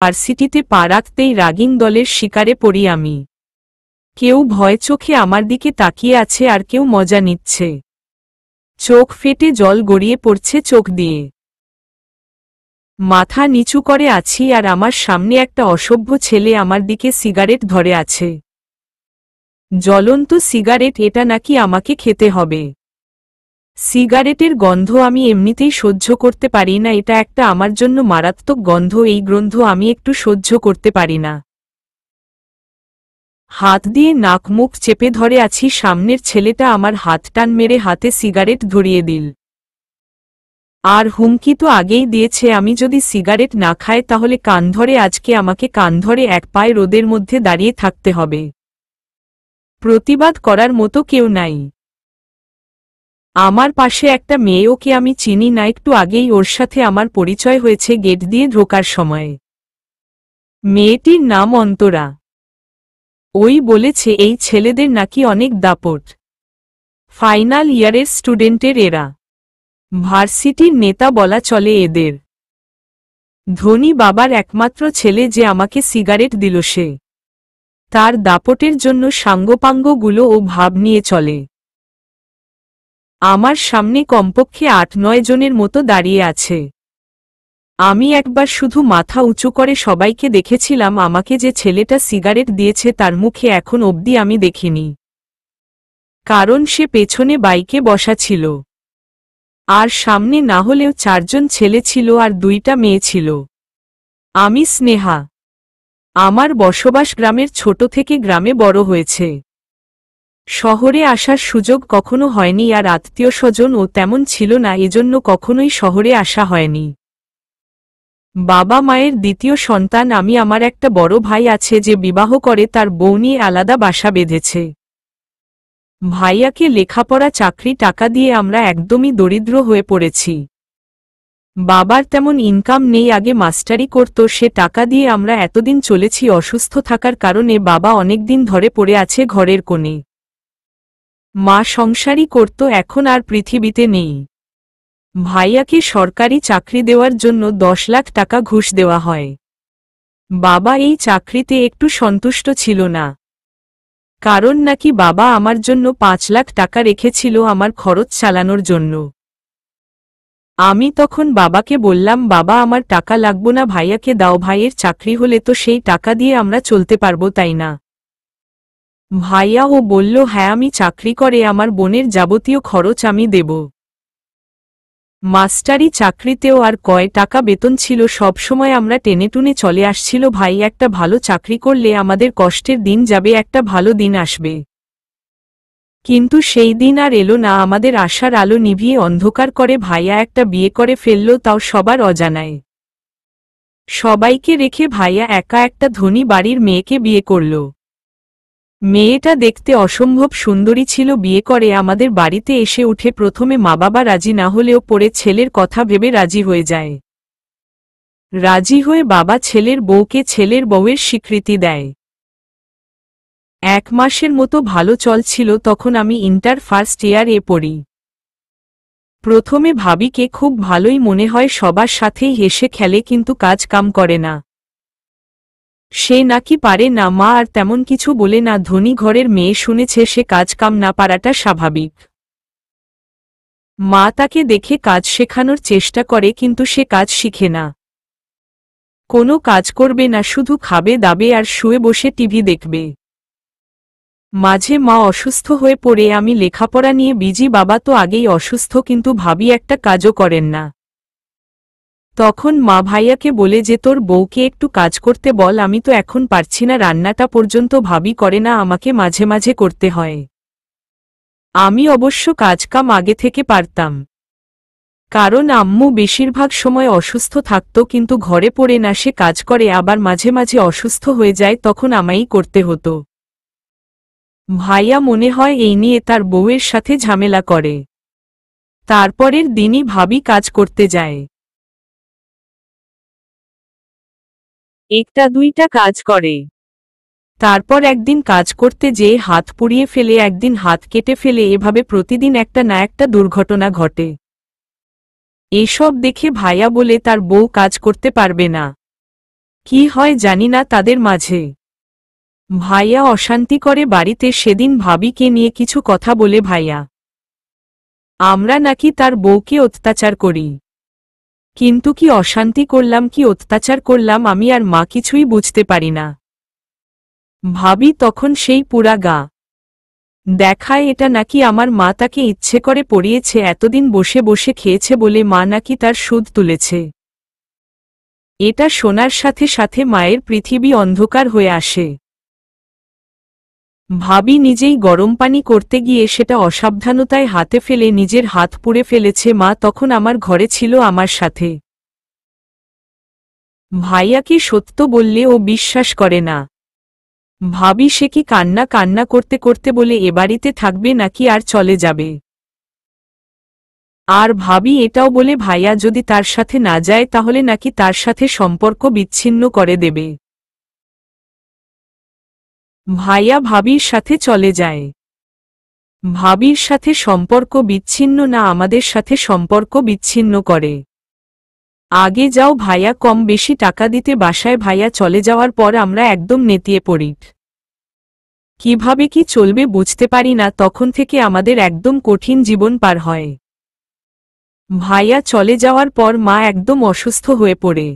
ভার্সিটিতে পা রাখতেই রাগিং দলের শিকারে পড়ি আমি। কেউ ভয় চোখে আমার দিকে তাকিয়ে আছে আর কেউ মজা নিচ্ছে। চোখ ফেটে জল গড়িয়ে পড়ছে চোখ দিয়ে। মাথা নিচু করে আছি আর আমার সামনে একটা অসভ্য ছেলে আমার দিকে সিগারেট ধরে আছে। জ্বলন্ত সিগারেট, এটা নাকি আমাকে খেতে হবে। সিগারেটের গন্ধ আমি এমনিতেই সহ্য করতে পারি না, এটা একটা আমার জন্য মারাত্মক গন্ধ। এই গন্ধ আমি একটু সহ্য করতে পারি না। হাত দিয়ে নাক মুখ চেপে ধরে আছি। সামনের ছেলেটা আমার হাত টান মেরে হাতে সিগারেট ধরিয়ে দিল। আর হুমকি তো আগেই দিয়েছে, আমি যদি সিগারেট না খাই তাহলে কান ধরে, আজকে আমাকে কান ধরে এক পায়ে রোদের মধ্যে দাঁড়িয়ে থাকতে হবে। প্রতিবাদ করার মতো কেউ নাই। আমার পাশে একটা মেয়ে, ওকে আমি চিনি না, একটু আগেই ওর সাথে আমার পরিচয় হয়েছে গেট দিয়ে ঢোকার সময়। মেয়েটির নাম অন্তরা। ওই বলেছে এই ছেলেদের নাকি অনেক দাপট। ফাইনাল ইয়ারের স্টুডেন্টের এরা। ভার্সিটির নেতা বলা চলে এদের। ধনী বাবার একমাত্র ছেলে যে আমাকে সিগারেট দিল, সে তার দাপটের জন্য সাঙ্গপাঙ্গগুলো ও ভাব নিয়ে চলে। আমার সামনে কমপক্ষে ৮-৯ জনের মতো দাঁড়িয়ে আছে। আমি একবার শুধু মাথা উঁচু করে সবাইকে দেখেছিলাম। আমাকে যে ছেলেটা সিগারেট দিয়েছে তার মুখে এখন অবধি আমি দেখিনি, কারণ সে পেছনে বাইকে বসা ছিল। আর সামনে না হলেও ৪ জন ছেলে ছিল আর ২টা মেয়ে ছিল। আমি স্নেহা। আমার বসবাস গ্রামের, ছোট থেকে গ্রামে বড় হয়েছে। শহরে আসার সুযোগ কখনো হয়নি, আর আত্মীয় স্বজনও তেমন ছিল না, এজন্য কখনোই শহরে আসা হয়নি। বাবা মায়ের দ্বিতীয় সন্তান আমি। আমার একটা বড় ভাই আছে যে বিবাহ করে, তার বউ নিয়ে আলাদা বাসা বেঁধেছে। ভাইয়াকে লেখাপড়া চাকরি টাকা দিয়ে আমরা একদমই দরিদ্র হয়ে পড়েছি। বাবার তেমন ইনকাম নেই, আগে মাস্টারি করত, সে টাকা দিয়ে আমরা এতদিন চলেছি। অসুস্থ থাকার কারণে বাবা অনেকদিন ধরে পড়ে আছে ঘরের কোণে। মা সংসারই করত, এখন আর পৃথিবীতে নেই। ভাইয়াকে সরকারি চাকরি দেওয়ার জন্য ১০ লাখ টাকা ঘুষ দেওয়া হয়। বাবা এই চাকরিতে একটু সন্তুষ্ট ছিল না, কারণ নাকি বাবা আমার জন্য ৫ লাখ টাকা রেখেছিল আমার খরচ চালানোর জন্য। আমি তখন বাবাকে বললাম, বাবা আমার টাকা লাগবে না, ভাইয়াকে দাও, ভাইয়ের চাকরি হলে তো সেই টাকা দিয়ে আমরা চলতে পারবো, তাই না? ভাইয়াও বলল, হ্যাঁ, আমি চাকরি করে আমার বোনের যাবতীয় খরচ আমি দেব। মাস্টারি চাকরিতেও আর কয় টাকা বেতন ছিল, সব সময় আমরা টেনেটুনে চলে আসছিল। ভাই একটা ভালো চাকরি করলে আমাদের কষ্টের দিন যাবে, একটা ভালো দিন আসবে। কিন্তু সেই দিন আর এলো না। আমাদের আশার আলো নিভিয়ে অন্ধকার করে ভাইয়া একটা বিয়ে করে ফেলল, তাও সবার অজানায়। সবাইকে রেখে ভাইয়া একা একটা ধনী বাড়ির মেয়েকে বিয়ে করল। মেয়েটা দেখতে অসম্ভব সুন্দরী ছিল। বিয়ে করে আমাদের বাড়িতে এসে উঠে প্রথমে মা বাবা রাজি না হলেও পরে ছেলের কথা ভেবে রাজি হয়ে যায়। রাজি হয়ে বাবা ছেলের বউকে ছেলের বউয়ের স্বীকৃতি দেয়। ১ মাসের মতো ভালো চলছিল, তখন আমি ইন্টার ফার্স্ট ইয়ার এ পড়ি। প্রথমে ভাবিকে খুব ভালোই মনে হয়, সবার সাথেই হেসে খেলে, কিন্তু কাজ কাম করে না। সে নাকি পারে না। মা আর তেমন কিছু বলে না, ধনী ঘরের মেয়ে, শুনেছে সে কাজ কাম না পারাটা স্বাভাবিক। মা তাকে দেখে কাজ শেখানোর চেষ্টা করে, কিন্তু সে কাজ শিখে না। কোনো কাজ করবে না, শুধু খাবে দাবে আর শুয়ে বসে টিভি দেখবে। মাঝে মা অসুস্থ হয়ে পড়ে আমি লেখাপড়া নিয়ে বিজি। বাবা তো আগেই অসুস্থ, কিন্তু ভাবি একটা কাজও করেন না। তখন মা ভাইয়াকে বলে যে তোর বউকে একটু কাজ করতে বল, আমি তো এখন পারছি না, রান্নাটা পর্যন্ত ভাবি করে না, আমাকে মাঝে মাঝে করতে হয়। আমি অবশ্য কাজকাম আগে থেকে পারতাম, কারণ আম্মু বেশিরভাগ সময় অসুস্থ থাকত, কিন্তু ঘরে পড়ে না, সে কাজ করে, আবার মাঝে মাঝে অসুস্থ হয়ে যায়, তখন আমায়ই করতে হতো। ভাইয়া মনে হয় এই নিয়ে তার বউয়ের সাথে ঝামেলা করে। তারপরের দিনই ভাবি কাজ করতে যায়। একটা দুইটা কাজ করে, তারপর একদিন কাজ করতে যেয়ে হাত পুড়িয়ে ফেলে, একদিন হাত কেটে ফেলে, এভাবে প্রতিদিন একটা না একটা দুর্ঘটনা ঘটে। এসব দেখে ভাইয়া বলে তার বউ কাজ করতে পারবে না। কি হয় জানি না তাদের মাঝে। ভাইয়া অশান্তি করে বাড়িতে। সেদিন ভাবিকে নিয়ে কিছু কথা বলে ভাইয়া আমরা নাকি তার বউকে অত্যাচার করি। কিন্তু কি অশান্তি করলাম কি অত্যাচার করলাম আমি আর মা কিছুই বুঝতে পারি না। ভাবি তখন সেই পুরা গা দেখায় এটা নাকি আমার মা তাকে ইচ্ছে করে পড়িয়েছে, এতদিন বসে বসে খেয়েছে বলে মা নাকি তার সুদ তুলেছে। এটা শোনার সাথে সাথে মায়ের পৃথিবী অন্ধকার হয়ে আসে। ভাবি নিজেই গরম পানি করতে গিয়ে সেটা অসাবধানতায় হাতে ফেলে নিজের হাত পুড়ে ফেলেছে। মা তখন আমার ঘরে ছিল আমার সাথে। ভাইয়াকে সত্য বললে ও বিশ্বাস করে না। ভাবি সে কি কান্না কান্না করতে করতে বলে এ বাড়িতে থাকবে নাকি আর চলে যাবে। আর ভাবি এটাও বলে ভাইয়া যদি তার সাথে না যায় তাহলে নাকি তার সাথে সম্পর্ক বিচ্ছিন্ন করে দেবে। ভাইয়া ভাবির সাথে চলে যায়। ভাবির সাথে সম্পর্ক বিচ্ছিন্ন না, আমাদের সাথে সম্পর্ক বিচ্ছিন্ন করে। আগে যাও ভাইয়া কম বেশি টাকা দিতে বাসায়। ভাইয়া চলে যাওয়ার পর আমরা একদম নেতিয়ে পড়ি। কিভাবে কি চলবে বুঝতে পারি না। তখন থেকে আমাদের একদম কঠিন জীবন পার হয়। ভাইয়া চলে যাওয়ার পর মা একদম অসুস্থ হয়ে পড়ে।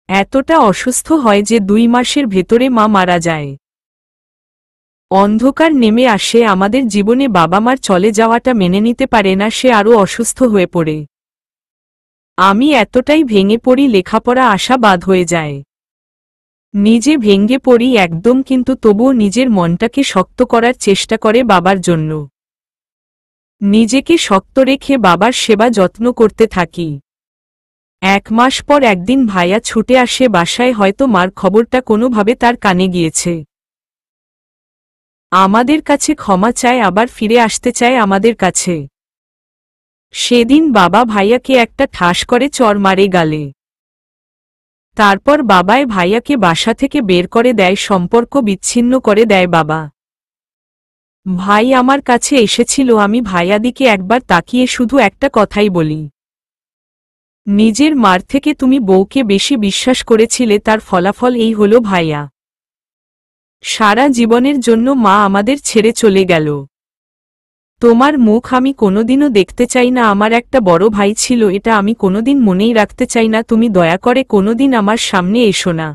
এতটা অসুস্থ হয় যে 2 মাসের ভেতরে মা মারা যায়। অন্ধকার নেমে আসে আমাদের জীবনে। বাবা মার চলে যাওয়াটা মেনে নিতে পারে না, সে আরও অসুস্থ হয়ে পড়ে। আমি এতটাই ভেঙে পড়ি, লেখাপড়া আশা বাদ হয়ে যায়। নিজে ভেঙে পড়ি একদম, কিন্তু তবুও নিজের মনটাকে শক্ত করার চেষ্টা করে বাবার জন্য। নিজেকে শক্ত রেখে বাবার সেবা যত্ন করতে থাকি। 1 মাস পর একদিন ভাইয়া ছুটে আসে বাসায়। হয়তো মার খবরটা কোনোভাবে তার কানে গিয়েছে। আমাদের কাছে ক্ষমা চায়, আবার ফিরে আসতে চায় আমাদের কাছে। সেদিন বাবা ভাইয়াকে একটা ঠাস করে চড় মারে গালে। তারপর বাবাই ভাইয়াকে বাসা থেকে বের করে দেয়, সম্পর্ক বিচ্ছিন্ন করে দেয় বাবা। ভাই আমার কাছে এসেছিল। আমি ভাইয়াদিকে একবার তাকিয়ে শুধু একটা কথাই বলি, নিজের মার থেকে তুমি বউকে বেশি বিশ্বাস করেছিলে, তার ফলাফল এই হলো ভাইয়া। সারা জীবনের জন্য মা আমাদের ছেড়ে চলে গেল। তোমার মুখ আমি কোনোদিনও দেখতে চাই না। আমার একটা বড় ভাই ছিল, এটা আমি কোনোদিন মনেই রাখতে চাই না। তুমি দয়া করে কোনোদিন আমার সামনে এসো না,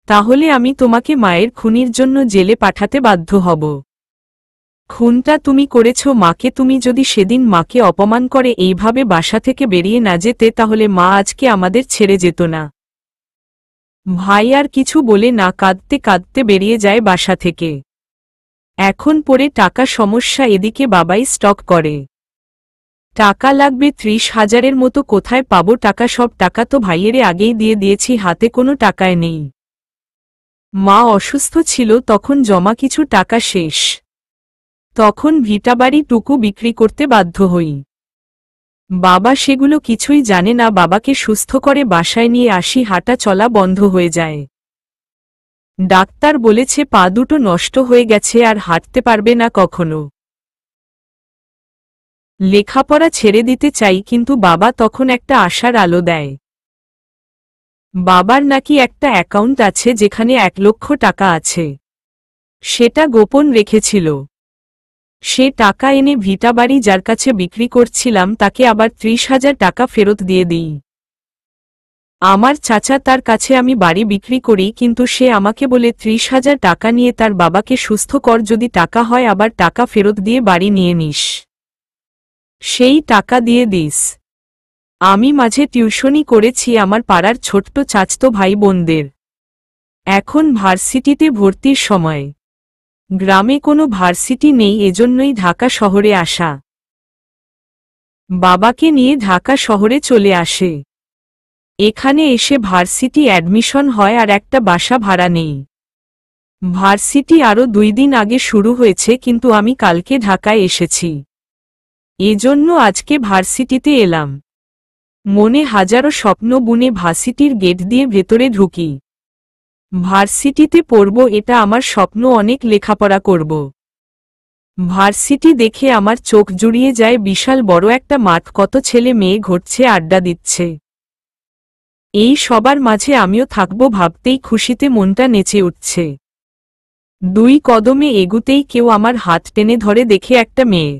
তাহলে আমি তোমাকে মায়ের খুনির জন্য জেলে পাঠাতে বাধ্য হব। খুনটা তুমি করেছ মাকে। তুমি যদি সেদিন মাকে অপমান করে এইভাবে বাসা থেকে বেরিয়ে না যেতে তাহলে মা আজকে আমাদের ছেড়ে যেত না। ভাই আর কিছু বলে না, কাঁদতে কাঁদতে বেরিয়ে যায় বাসা থেকে। এখন পরে টাকা সমস্যা, এদিকে বাবাই স্টক করে। টাকা লাগবে 30,000-এর মতো। কোথায় পাবো টাকা? সব টাকা তো ভাইয়েরে আগেই দিয়ে দিয়েছি, হাতে কোনো টাকায় নেই। মা অসুস্থ ছিল তখন জমা কিছু টাকা শেষ। তখন ভিটাবাড়ি টুকু বিক্রি করতে বাধ্য হই। বাবা সেগুলো কিছুই জানে না। বাবাকে সুস্থ করে বাসায় নিয়ে আসি, হাঁটা চলা বন্ধ হয়ে যায়। ডাক্তার বলেছে পা দুটো নষ্ট হয়ে গেছে, আর হাঁটতে পারবে না কখনো। লেখাপড়া ছেড়ে দিতে চাই, কিন্তু বাবা তখন একটা আশার আলো দেয়। বাবার নাকি একটা অ্যাকাউন্ট আছে যেখানে 1 লক্ষ টাকা আছে, সেটা গোপন রেখেছিল। সে টাকা এনে ভিটাবাড়ি যার কাছে বিক্রি করছিলাম তাকে আবার 30,000 টাকা ফেরত দিয়ে দিই। আমার চাচা তার কাছে আমি বাড়ি বিক্রি করি, কিন্তু সে আমাকে বলে 30,000 টাকা নিয়ে তার বাবাকে সুস্থ কর, যদি টাকা হয় আবার টাকা ফেরত দিয়ে বাড়ি নিয়ে নিস, সেই টাকা দিয়ে দিস। আমি মাঝে টিউশনি করেছি আমার পাড়ার ছোট্ট চাচতো ভাই বোনদের। এখন ভার্সিটিতে ভর্তির সময়। গ্রামে কোনো ভার্সিটি নেই, এজন্যই ঢাকা শহরে আসা। বাবাকে নিয়ে ঢাকা শহরে চলে আসে। এখানে এসে ভার্সিটি অ্যাডমিশন হয় আর একটা বাসা ভাড়া নেই। ভার্সিটি আরও 2 দিন আগে শুরু হয়েছে, কিন্তু আমি কালকে ঢাকায় এসেছি, এজন্য আজকে ভার্সিটিতে এলাম। মনে হাজারো স্বপ্ন বুনে ভার্সিটির গেট দিয়ে ভেতরে ঢুকি। ভার্সিটিতে পড়ব, এটা আমার স্বপ্ন, অনেক লেখাপড়া করব। ভার্সিটি দেখে আমার চোখ জুড়িয়ে যায়। বিশাল বড় একটা মাঠ, কত ছেলে মেয়ে ঘুরছে, আড্ডা দিচ্ছে। এই সবার মাঝে আমিও থাকব ভাবতেই খুশিতে মনটা নেচে উঠছে। 2 কদমে এগুতেই কেউ আমার হাত টেনে ধরে দেখে একটা মেয়ে।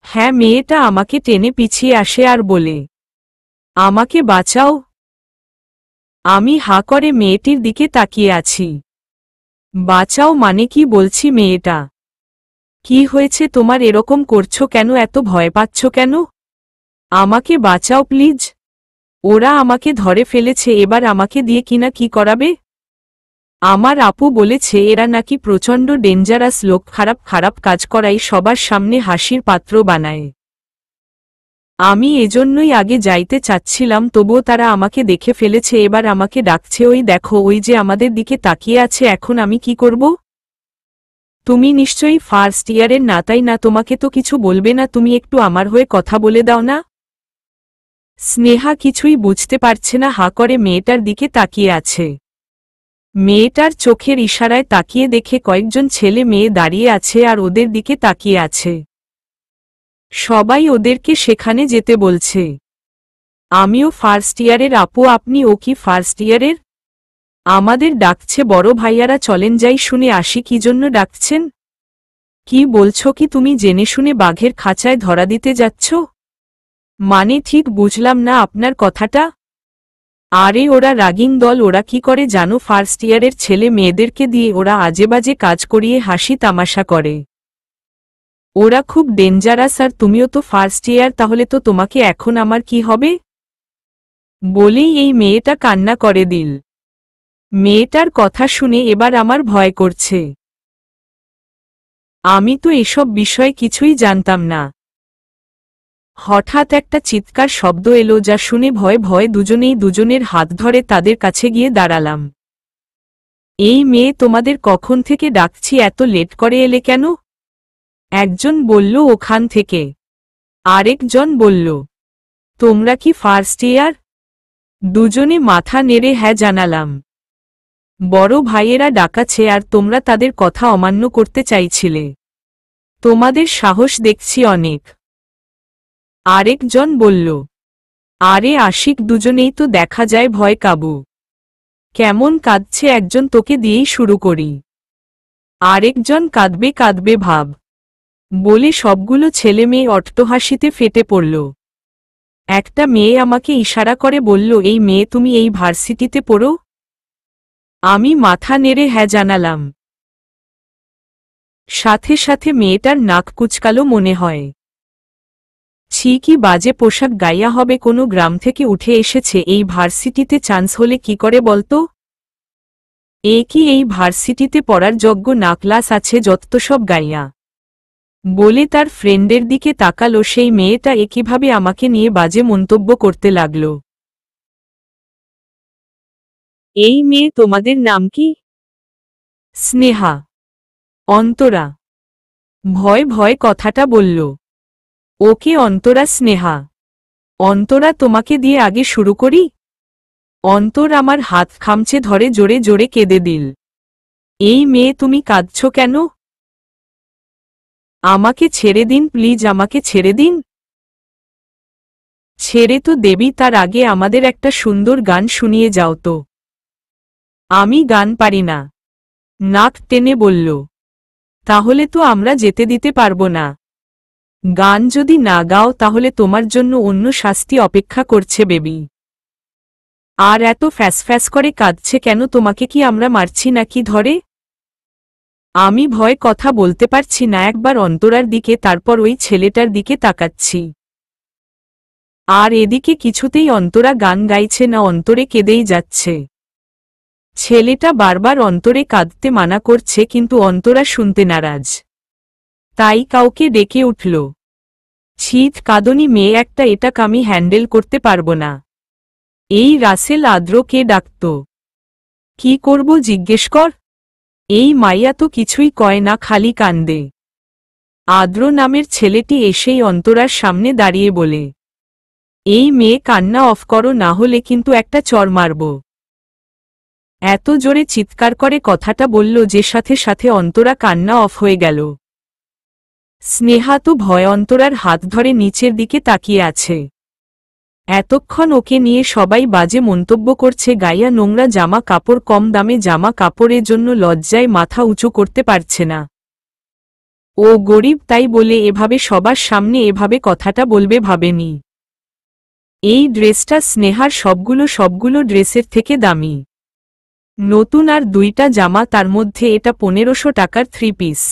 হ্যাঁ, মেয়েটা আমাকে টেনে পিছিয়ে আসে আর বলে, আমাকে বাঁচাও। আমি হাঁ করে মেয়েটির দিকে তাকিয়ে আছি। বাঁচাও মানে কি বলছি মেয়েটা? কি হয়েছে তোমার, এরকম করছো কেন, এত ভয় পাচ্ছ কেন? আমাকে বাঁচাও প্লিজ। ওরা আমাকে ধরে ফেলেছে, এবার আমাকে দিয়ে কিনা কি করাবে? আমার আপু বলেছে এরা নাকি প্রচণ্ড ডেঞ্জারাস লোক, খারাপ খারাপ কাজ করাই সবার সামনে হাসির পাত্র বানায়। আমি এজন্যই আগে যাইতে চাচ্ছিলাম, তবুও তারা আমাকে দেখে ফেলেছে, এবার আমাকে ডাকছে। ওই দেখো, ওই যে আমাদের দিকে তাকিয়ে আছে, এখন আমি কি করব? তুমি নিশ্চয়ই ফার্স্ট ইয়ারের না, তাই না? তোমাকে তো কিছু বলবে না, তুমি একটু আমার হয়ে কথা বলে দাও না। স্নেহা কিছুই বুঝতে পারছে না, হাঁ করে মেয়েটার দিকে তাকিয়ে আছে। মেয়েটার চোখের ইশারায় তাকিয়ে দেখে কয়েকজন ছেলে মেয়ে দাঁড়িয়ে আছে আর ওদের দিকে তাকিয়ে আছে। সবাই ওদেরকে সেখানে যেতে বলছে। আমিও ফার্স্ট ইয়ারের আপু। আপনি ও কি ফার্স্ট ইয়ারের? আমাদের ডাকছে বড় ভাইয়ারা, চলেন যাই, শুনে আসি কি জন্য ডাকছেন। কি বলছো কি তুমি, জেনে শুনে বাঘের খাঁচায় ধরা দিতে যাচ্ছ? মানে ঠিক বুঝলাম না আপনার কথাটা। আরে ওরা রাগিং দল, ওরা কি করে জানো? ফার্স্ট ইয়ারের ছেলে মেয়েদেরকে দিয়ে ওরা আজেবাজে কাজ করিয়ে হাসি তামাশা করে। ওরা খুব ডেঞ্জারাস, আর তুমিও তো ফার্স্ট ইয়ার, তাহলে তো তোমাকে এখন আমার কি হবে? বলেই এই মেয়েটা কান্না করে দিল। মেয়েটার কথা শুনে এবার আমার ভয় করছে। আমি তো এসব বিষয়ে কিছুই জানতাম না। হঠাৎ একটা চিৎকার শব্দ এলো, যা শুনে ভয়ে ভয়ে দুজনেই দুজনের হাত ধরে তাদের কাছে গিয়ে দাঁড়ালাম। এই মেয়ে, তোমাদের কখন থেকে ডাকছি, এত লেট করে এলে কেন? একজন বলল ওখান থেকে। আরেকজন বলল, তোমরা কি ফার্স্ট ইয়ার? দুজনে মাথা নেড়ে হ্যাঁ জানালাম। বড় ভাইয়েরা ডাকাছে আর তোমরা তাদের কথা অমান্য করতে চাইছিলে। তোমাদের সাহস দেখছি অনেক। আরেকজন বলল, আরে আশিক, দুজনেই তো দেখা যায় ভয় কাবু। কেমন কাঁদছে একজন, তোকে দিয়েই শুরু করি। আরেকজন কাঁদবে কাঁদবে ভাব। বলে সবগুলো ছেলে মেয়ে অট্টহাসিতে ফেটে পড়ল। একটা মেয়ে আমাকে ইশারা করে বলল, এই মেয়ে তুমি এই ভার্সিটিতে পড়ো? আমি মাথা নেড়ে হ্যাঁ জানালাম। সাথে সাথে মেয়েটার নাক কুচকালো মনে হয়। ছি, কি বাজে পোশাক গাইয়া, হবে কোনো গ্রাম থেকে উঠে এসেছে, এই ভার্সিটিতে চান্স হলে কি করে বলতো? এ কি এই ভার্সিটিতে পড়ার যোগ্য না? ক্লাস আছে যত সব গাইয়া। বলে তার ফ্রেন্ডের দিকে তাকালো। সেই মেয়েটা একইভাবে আমাকে নিয়ে বাজে মন্তব্য করতে লাগল। এই মেয়ে, তোমাদের নাম কি? স্নেহা। অন্তরা। ভয় ভয় কথাটা বলল। ওকে অন্তরা, স্নেহা। অন্তরা, তোমাকে দিয়ে আগে শুরু করি। অন্তর আমার হাত খামচে ধরে জোরে জোরে কেঁদে দিল। এই মেয়ে, তুমি কাঁদছ কেন? আমাকে ছেড়ে দিন প্লিজ, আমাকে ছেড়ে দিন। ছেড়ে তো দেবী, তার আগে আমাদের একটা সুন্দর গান শুনিয়ে যাও তো। আমি গান পারি না, নাক টেনে বলল। তাহলে তো আমরা যেতে দিতে পারবো না। গান যদি না গাও তাহলে তোমার জন্য অন্য শাস্তি অপেক্ষা করছে বেবি। আর এত ফ্যাস করে কাঁদছে কেন? তোমাকে কি আমরা মারছি নাকি ধরে? আমি ভয় কথা বলতে পারছি না। একবার অন্তরার দিকে, তারপর ওই ছেলেটার দিকে তাকাচ্ছি। আর এদিকে কিছুতেই অন্তরা গান গাইছে না, অন্তরে কেঁদেই যাচ্ছে। ছেলেটা বারবার অন্তরে কাঁদতে মানা করছে, কিন্তু অন্তরা শুনতে নারাজ। তাই কাউকে ডেকে উঠল। ছিট, কাঁদনি মেয়ে একটা, এটা আমি হ্যান্ডেল করতে পারবো না। এই রাসেল আদ্রকে ডাকত। কি করব জিজ্ঞেস কর। এই মাইয়া তো কিছুই কয় না, খালি কান্দে। আদ্র নামের ছেলেটি এসেই অন্তরার সামনে দাঁড়িয়ে বলে, এই মেয়ে কান্না অফ করো, না হলে কিন্তু একটা চর মারব। এত জোরে চিৎকার করে কথাটা বলল যে সাথে সাথে অন্তরা কান্না অফ হয়ে গেল। স্নেহা তো ভয় অন্তরার হাত ধরে নিচের দিকে তাকিয়ে আছে। এতক্ষণ ওকে নিয়ে সবাই বাজে মন্তব্য করছে, গাইয়া নোংরা জামা কাপড়, কম দামে জামা কাপড়ের জন্য লজ্জায় মাথা উঁচু করতে পারছে না। ও গরিব তাই বলে এভাবে সবার সামনে এভাবে কথাটা বলবে ভাবেনি। এই ড্রেসটা স্নেহার সবগুলো ড্রেসের থেকে দামি। নতুন আর 2টা জামা, তার মধ্যে এটা 1500 টাকার 3 পিস।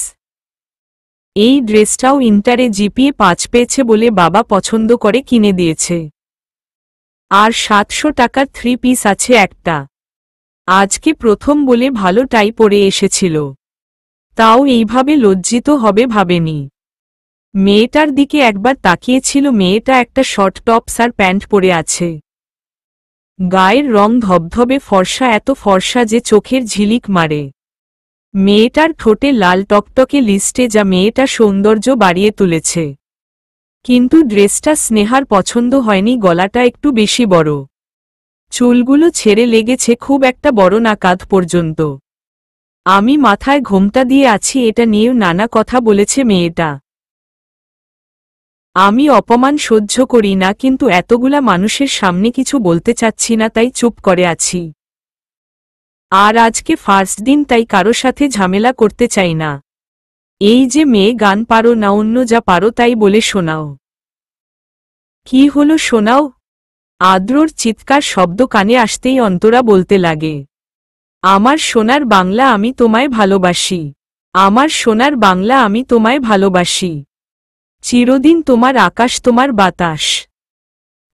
এই ড্রেসটাও ইন্টারে জিপিএ 5 পেয়েছে বলে বাবা পছন্দ করে কিনে দিয়েছে। আর 700 টাকার 3 পিস আছে একটা। আজকে প্রথম বলে ভালো টাই পরে এসেছিল, তাও এইভাবে লজ্জিত হবে ভাবেনি। মেয়েটার দিকে একবার তাকিয়েছিল, মেয়েটা একটা শর্ট টপস আর প্যান্ট পরে আছে। গায়ের রং ধবধবে ফর্সা, এত ফর্সা যে চোখের ঝিলিক মারে। মেয়েটার ঠোঁটে লাল টকটকে লিস্টে, যা মেয়েটা সৌন্দর্য বাড়িয়ে তুলেছে। কিন্তু ড্রেসটা স্নেহার পছন্দ হয়নি, গলাটা একটু বেশি বড়, চুলগুলো ছেড়ে লেগেছে, খুব একটা বড় না, কাঁধ পর্যন্ত। আমি মাথায় ঘোমটা দিয়ে আছি, এটা নিয়েও নানা কথা বলেছে মেয়েটা। আমি অপমান সহ্য করি না, কিন্তু এতগুলা মানুষের সামনে কিছু বলতে চাচ্ছি না, তাই চুপ করে আছি। আর আজকে ফার্স্ট দিন, তাই কারো সাথে ঝামেলা করতে চাই না। এই যে মেয়ে, গান পারো না, অন্য যা পারো তাই বলে শোনাও। কি হলো শোনাও? আদ্রর চিৎকার শব্দ কানে আসতেই অন্তরা বলতে লাগে, আমার সোনার বাংলা আমি তোমায় ভালোবাসি, আমার সোনার বাংলা আমি তোমায় ভালোবাসি, চিরদিন তোমার আকাশ তোমার বাতাস।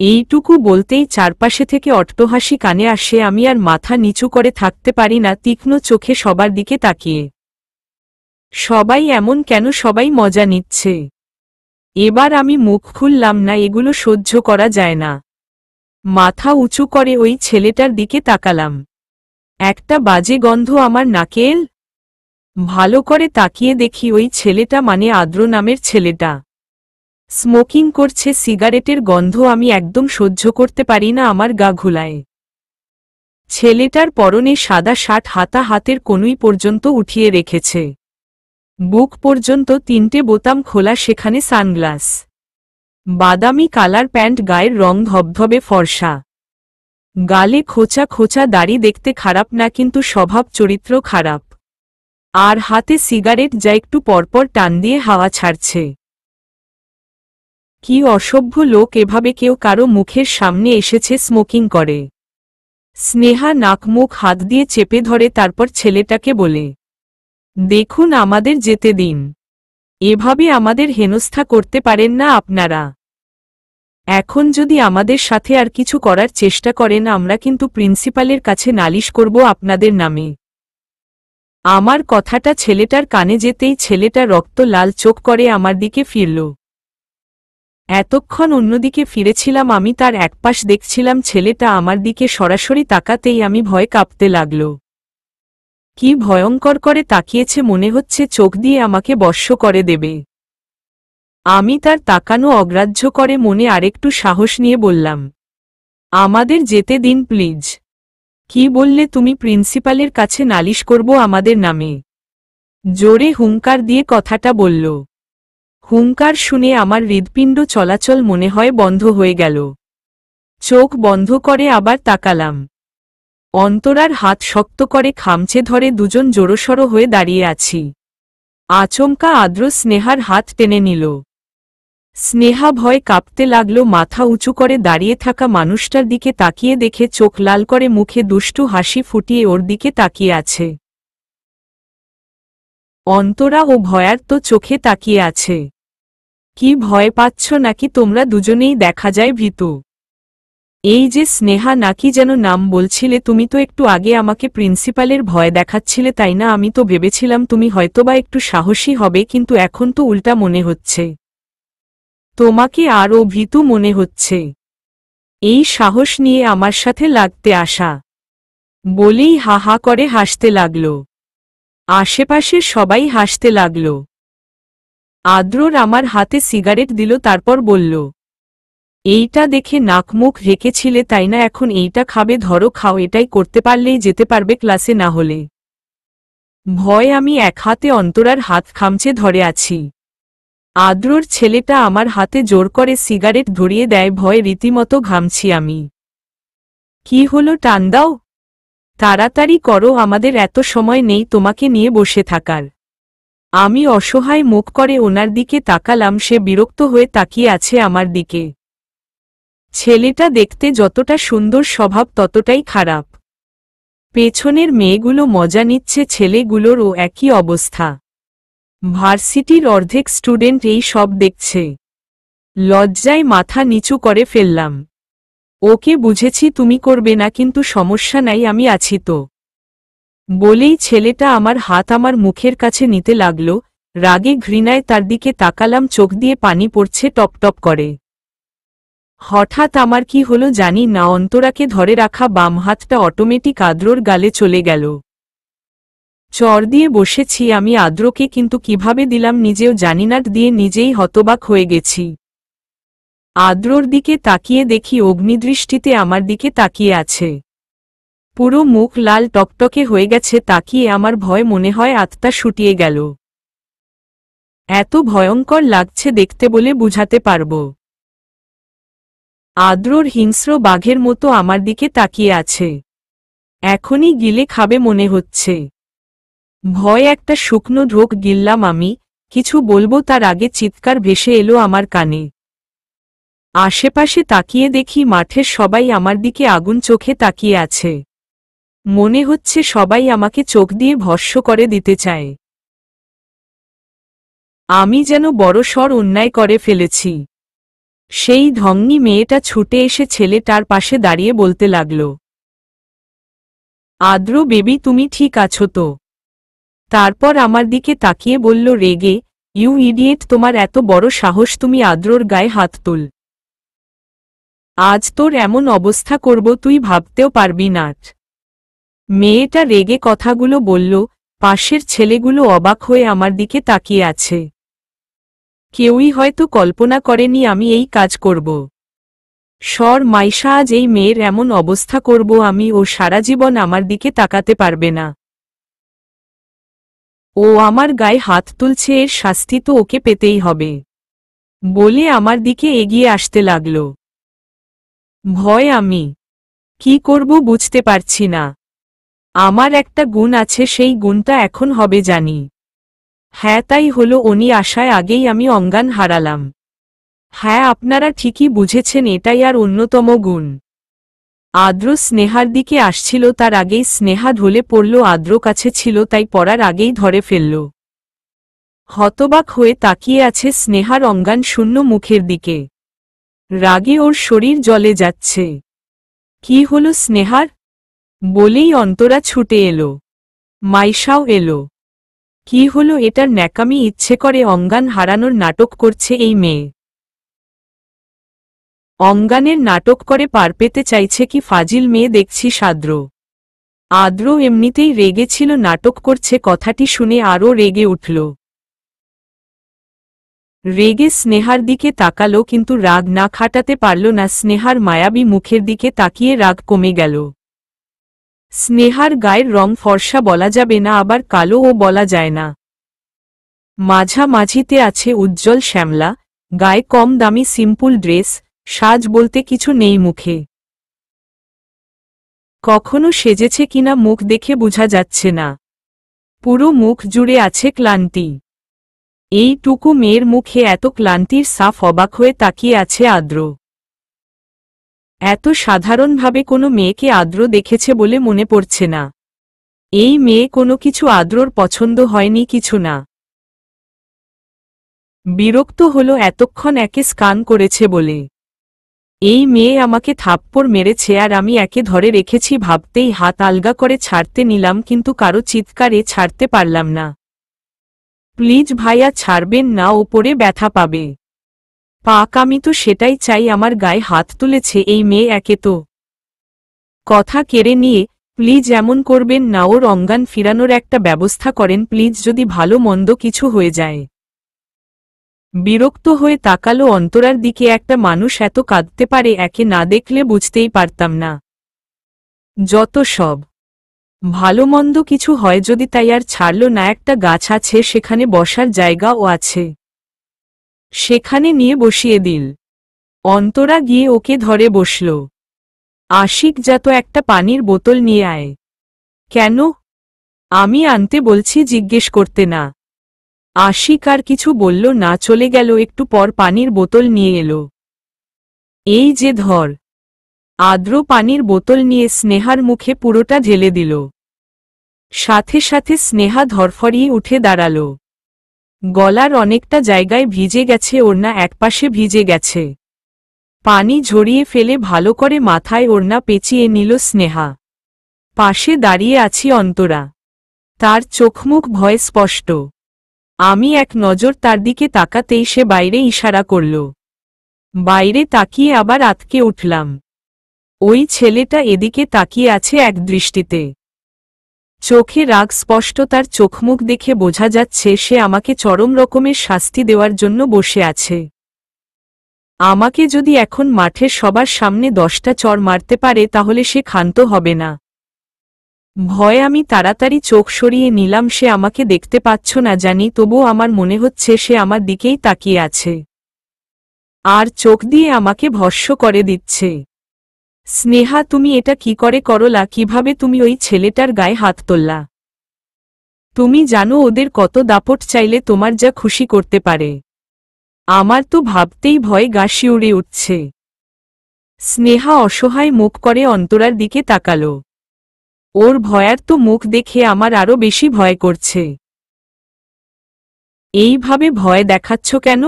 এইটুকু বলতেই চারপাশে থেকে অট্টহাসি কানে আসে। আমি আর মাথা নিচু করে থাকতে পারি না, তীক্ষ্ণ চোখে সবার দিকে তাকিয়ে। সবাই এমন কেন? সবাই মজা নিচ্ছে। এবার আমি মুখ খুললাম না, এগুলো সহ্য করা যায় না। মাথা উঁচু করে ওই ছেলেটার দিকে তাকালাম। একটা বাজে গন্ধ আমার নাকে এল। ভালো করে তাকিয়ে দেখি ওই ছেলেটা মানে আদ্র নামের ছেলেটা স্মোকিং করছে, সিগারেটের গন্ধ আমি একদম সহ্য করতে পারি না, আমার গা ঘুলায়। ছেলেটার পরনে সাদা শার্ট, হাতা হাতের কনুই পর্যন্ত উঠিয়ে রেখেছে, বুক পর্যন্ত 3টে বোতাম খোলা, সেখানে সানগ্লাস, বাদামি কালার প্যান্ট, গায়ের রং ধবধবে ফর্সা, গালে খোঁচা খোঁচা দাড়ি, দেখতে খারাপ না কিন্তু স্বভাব চরিত্র খারাপ। আর হাতে সিগারেট, যা একটু পরপর টান দিয়ে হাওয়া ছাড়ছে। কি অসভ্য লোক, এভাবে কেউ কারো মুখের সামনে এসেছে স্মোকিং করে? স্নেহা নাক মুখ হাত দিয়ে চেপে ধরে, তারপর ছেলেটাকে বলে, দেখুন আমাদের যেতে দিন, এভাবে আমাদের হেনস্থা করতে পারেন না আপনারা। এখন যদি আমাদের সাথে আর কিছু করার চেষ্টা করেন, আমরা কিন্তু প্রিন্সিপালের কাছে নালিশ করব আপনাদের নামে। আমার কথাটা ছেলেটার কানে যেতেই ছেলেটা রক্ত লাল চোখ করে আমার দিকে ফিরল। এতক্ষণ অন্যদিকে ফিরেছিলাম আমি, তার একপাশ দেখছিলাম। ছেলেটা আমার দিকে সরাসরি তাকাতেই আমি ভয় কাঁপতে লাগল। কি ভয়ঙ্কর করে তাকিয়েছে, মনে হচ্ছে চোখ দিয়ে আমাকে বশ্য করে দেবে। আমি তার তাকানো অগ্রাহ্য করে মনে আরেকটু সাহস নিয়ে বললাম, আমাদের যেতে দিন প্লিজ। কি বললে তুমি? প্রিন্সিপালের কাছে নালিশ করব আমাদের নামে? জোরে হুঙ্কার দিয়ে কথাটা বলল। হুঙ্কার শুনে আমার হৃদপিণ্ড চলাচল মনে হয় বন্ধ হয়ে গেল। চোখ বন্ধ করে আবার তাকালাম। অন্তরার হাত শক্ত করে খামচে ধরে দুজন জোড়সড় হয়ে দাঁড়িয়ে আছি। আচমকা আদ্র স্নেহার হাত টেনে নিল। স্নেহা ভয় কাঁপতে লাগল, মাথা উঁচু করে দাঁড়িয়ে থাকা মানুষটার দিকে তাকিয়ে দেখে চোখ লাল করে মুখে দুষ্টু হাসি ফুটিয়ে ওর দিকে তাকিয়ে আছে। অন্তরা ও ভয়ার্ত চোখে তাকিয়ে আছে। কি ভয় পাচ্ছ নাকি তোমরা দুজনেই? দেখা যায় ভীতু। এই যে স্নেহা নাকি যেন নাম বলছিলে, তুমি তো একটু আগে আমাকে প্রিন্সিপালের ভয় দেখাচ্ছিলে তাই না? আমি তো ভেবেছিলাম তুমি হয়তোবা একটু সাহসী হবে, কিন্তু এখন তো উল্টা মনে হচ্ছে, তোমাকে আরও ভীতু মনে হচ্ছে। এই সাহস নিয়ে আমার সাথে লাগতে আসা? বলেই হা হা করে হাসতে লাগল। আশেপাশের সবাই হাসতে লাগল। আদ্রর আমার হাতে সিগারেট দিল, তারপর বলল, এইটা দেখে নাক মুখ রেখেছিলে তাই না? এখন এইটা খাবে, ধরো খাও। এটাই করতে পারলেই যেতে পারবে ক্লাসে, না হলে। ভয় আমি এক হাতে অন্তরার হাত খামচে ধরে আছি। আদ্রর ছেলেটা আমার হাতে জোর করে সিগারেট ধরিয়ে দেয়, ভয়ে রীতিমতো ঘামছি আমি। কি হলো, টান দাও, তাড়াতাড়ি করো, আমাদের এত সময় নেই তোমাকে নিয়ে বসে থাকার। আমি অসহায় মুখ করে ওনার দিকে তাকালাম, সে বিরক্ত হয়ে তাকিয়ে আছে আমার দিকে। ছেলেটা দেখতে যতটা সুন্দর স্বভাব ততটাই খারাপ। পেছনের মেয়েগুলো মজা নিচ্ছে, ছেলেগুলোরও একই অবস্থা। ভার্সিটির অর্ধেক স্টুডেন্ট এই সব দেখছে। লজ্জায় মাথা নিচু করে ফেললাম। ওকে বুঝেছি তুমি করবে না, কিন্তু সমস্যা নাই, আমি আছি তো। বলেই ছেলেটা আমার হাত আমার মুখের কাছে নিতে লাগল। রাগে ঘৃণায় তার দিকে তাকালাম, চোখ দিয়ে পানি পড়ছে টপ টপ করে। হঠাৎ আমার কি হলো জানি না, অন্তরাকে ধরে রাখা বাম হাতটা অটোমেটিক আদ্রর গালে চলে গেল। চর দিয়ে বসেছি আমি আদ্রকে, কিন্তু কিভাবে দিলাম নিজেও জানি না, দিয়ে নিজেই হতবাক হয়ে গেছি। আদ্রর দিকে তাকিয়ে দেখি অগ্নিদৃষ্টিতে আমার দিকে তাকিয়ে আছে। পুরো মুখ লাল টকটকে হয়ে গেছে, তাকিয়ে আমার ভয় মনে হয় আত্মা শুটিয়ে গেল। এত ভয়ঙ্কর লাগছে দেখতে বলে বুঝাতে পারব। আদ্রর হিংস্র বাঘের মতো আমার দিকে তাকিয়ে আছে, এখনই গিলে খাবে মনে হচ্ছে। ভয় একটা শুকনো ঢোক গিললাম আমি, কিছু বলবো তার আগে চিৎকার ভেসে এলো আমার কানে। আশেপাশে তাকিয়ে দেখি মাঠের সবাই আমার দিকে আগুন চোখে তাকিয়ে আছে। মনে হচ্ছে সবাই আমাকে চোখ দিয়ে ভস্ম করে দিতে চায়। আমি যেন বড়সড় অন্যায় করে ফেলেছি। সেই ঢঙ্গি মেয়েটা ছুটে এসে ছেলেটার পাশে দাঁড়িয়ে বলতে লাগল, আদ্র বেবি তুমি ঠিক আছো তো? তারপর আমার দিকে তাকিয়ে বলল রেগে, ইউ ইডিয়েট, তোমার এত বড় সাহস, তুমি আদ্রর গায়ে হাত তুল। আজ তোর এমন অবস্থা করব তুই ভাবতেও পারবি না। মেয়েটা রেগে কথাগুলো বলল। পাশের ছেলেগুলো অবাক হয়ে আমার দিকে তাকিয়ে আছে। কেউই হয়তো কল্পনা করেনি আমি এই কাজ করব। সর মাইশা, আজ এই মেয়ের এমন অবস্থা করব আমি, ও সারা জীবন আমার দিকে তাকাতে পারবে না। ও আমার গায়ে হাত তুলছে, এর শাস্তি তো ওকে পেতেই হবে, বলে আমার দিকে এগিয়ে আসতে লাগল। ভয় আমি কি করব বুঝতে পারছি না। আমার একটা গুণ আছে, সেই গুণটা এখন হবে জানি। হ্যাঁ তাই হলো, উনি আসায় আগেই আমি অজ্ঞান হারালাম। হ্যাঁ আপনারা ঠিকই বুঝেছেন, এটাই আর অন্যতম গুণ। আদ্র স্নেহার দিকে আসছিল, তার আগেই স্নেহা ঢলে পড়ল। আদ্র কাছে ছিল তাই পড়ার আগেই ধরে ফেলল। হতবাক হয়ে তাকিয়ে আছে স্নেহার অজ্ঞান শূন্য মুখের দিকে। রাগে ওর শরীর জ্বলে যাচ্ছে। কি হলো স্নেহার? বলেই অন্তরা ছুটে এলো। মাইশাও এলো। কি হলো, এটার ন্যাকামি ইচ্ছে করে অজ্ঞান হারানোর নাটক করছে এই মেয়ে। অজ্ঞানের নাটক করে পার পেতে চাইছে কি ফাজিল মেয়ে দেখছি সাদ্র। আদ্র এমনিতেই রেগেছিল, নাটক করছে কথাটি শুনে আরও রেগে উঠল। রেগে স্নেহার দিকে তাকালো, কিন্তু রাগ না খাটাতে পারল না। স্নেহার মায়াবী মুখের দিকে তাকিয়ে রাগ কমে গেল। স্নেহার গায়ের রং ফর্সা বলা যাবে না, আবার কালোও বলা যায় না। মাঝামাঝিতে আছে উজ্জ্বল শ্যামলা, গায়ে কম দামি সিম্পল ড্রেস, সাজ বলতে কিছু নেই মুখে। কখনো সেজেছে কিনা মুখ দেখে বোঝা যাচ্ছে না। পুরো মুখ জুড়ে আছে ক্লান্তি। এইটুকু মেয়ের মুখে এত ক্লান্তির সাফ অবাক হয়ে তাকিয়ে আছে আদ্র। এত সাধারণভাবে কোনো মেয়েকে আদ্র দেখেছে বলে মনে পড়ছে না। এই মেয়ে কোনো কিছু আদ্রর পছন্দ হয়নি কিছু না। বিরক্ত হলো এতক্ষণ একে স্কান করেছে বলে। এই মেয়ে আমাকে থাপ্পড় মেরেছে আর আমি একে ধরে রেখেছি, ভাবতেই হাত আলগা করে ছাড়তে নিলাম, কিন্তু কারো চিৎকারে ছাড়তে পারলাম না। প্লিজ ভাইয়া ছাড়বেন না, ওপরে ব্যথা পাবে। পাক, আমি তো সেটাই চাই। আমার গায়ে হাত তুলেছে এই মেয়ে, একে তো কথা কেড়ে নিয়ে। প্লিজ এমন করবেন না, ওর অজ্ঞান ফিরানোর একটা ব্যবস্থা করেন প্লিজ, যদি ভালো মন্দ কিছু হয়ে যায়। বিরক্ত হয়ে তাকালো অন্তরার দিকে। একটা মানুষ এত কাঁদতে পারে একে না দেখলে বুঝতেই পারতাম না। যত সব ভালো মন্দ কিছু হয় যদি, তাই আর ছাড়ল না। একটা গাছ আছে, সেখানে বসার জায়গাও আছে। সেখানে নিয়ে বসিয়ে দিল। অন্তরা গিয়ে ওকে ধরে বসল। আশিক, যা তো একটা পানির বোতল নিয়ে আয়। কেন? আমি আনতে বলছি, জিজ্ঞেস করতে না। আশিক আর কিছু বলল না, চলে গেল। একটু পর পানির বোতল নিয়ে এলো। এই যে ধর। আদ্র পানির বোতল নিয়ে স্নেহার মুখে পুরোটা ঢেলে দিল। সাথে সাথে স্নেহা ধরফরিয়ে উঠে দাঁড়াল। গলার অনেকটা জায়গায় ভিজে গেছে, ওড়না একপাশে ভিজে গেছে। পানি ঝরিয়ে ফেলে ভালো করে মাথায় ওড়না পেঁচিয়ে নিল স্নেহা। পাশে দাঁড়িয়ে আছি অন্তরা। তার চোখমুখ ভয় স্পষ্ট। আমি এক নজর তার দিকে তাকাতেই সে বাইরে ইশারা করল। বাইরে তাকিয়ে আবার আতকে উঠলাম। ওই ছেলেটা এদিকে তাকিয়ে আছে এক দৃষ্টিতে। চোখে রাগ স্পষ্ট, তার চোখমুখ দেখে বোঝা যাচ্ছে সে আমাকে চরম রকমের শাস্তি দেওয়ার জন্য বসে আছে। আমাকে যদি এখন মাঠের সবার সামনে 10টা চড় মারতে পারে তাহলে সে ক্ষান্ত হবে না। ভয়ে আমি তাড়াতাড়ি চোখ সরিয়ে নিলাম। সে আমাকে দেখতে পাচ্ছ না জানি, তবুও আমার মনে হচ্ছে সে আমার দিকেই তাকিয়ে আছে আর চোখ দিয়ে আমাকে ভস্ম করে দিচ্ছে। স্নেহা, তুমি এটা কি করে করলা? কিভাবে তুমি ওই ছেলেটার গায়ে হাত তুললা? তুমি জানো ওদের কত দাপট, চাইলে তোমার যা খুশি করতে পারে। আমার তো ভাবতেই ভয় গা শিউরে উঠছে। স্নেহা অসহায় মুখ করে অন্তরার দিকে তাকালো। ওর ভয়ার্ত মুখ দেখে আমার আরো বেশি ভয় করছে। এইভাবে ভয় দেখাচ্ছ কেন?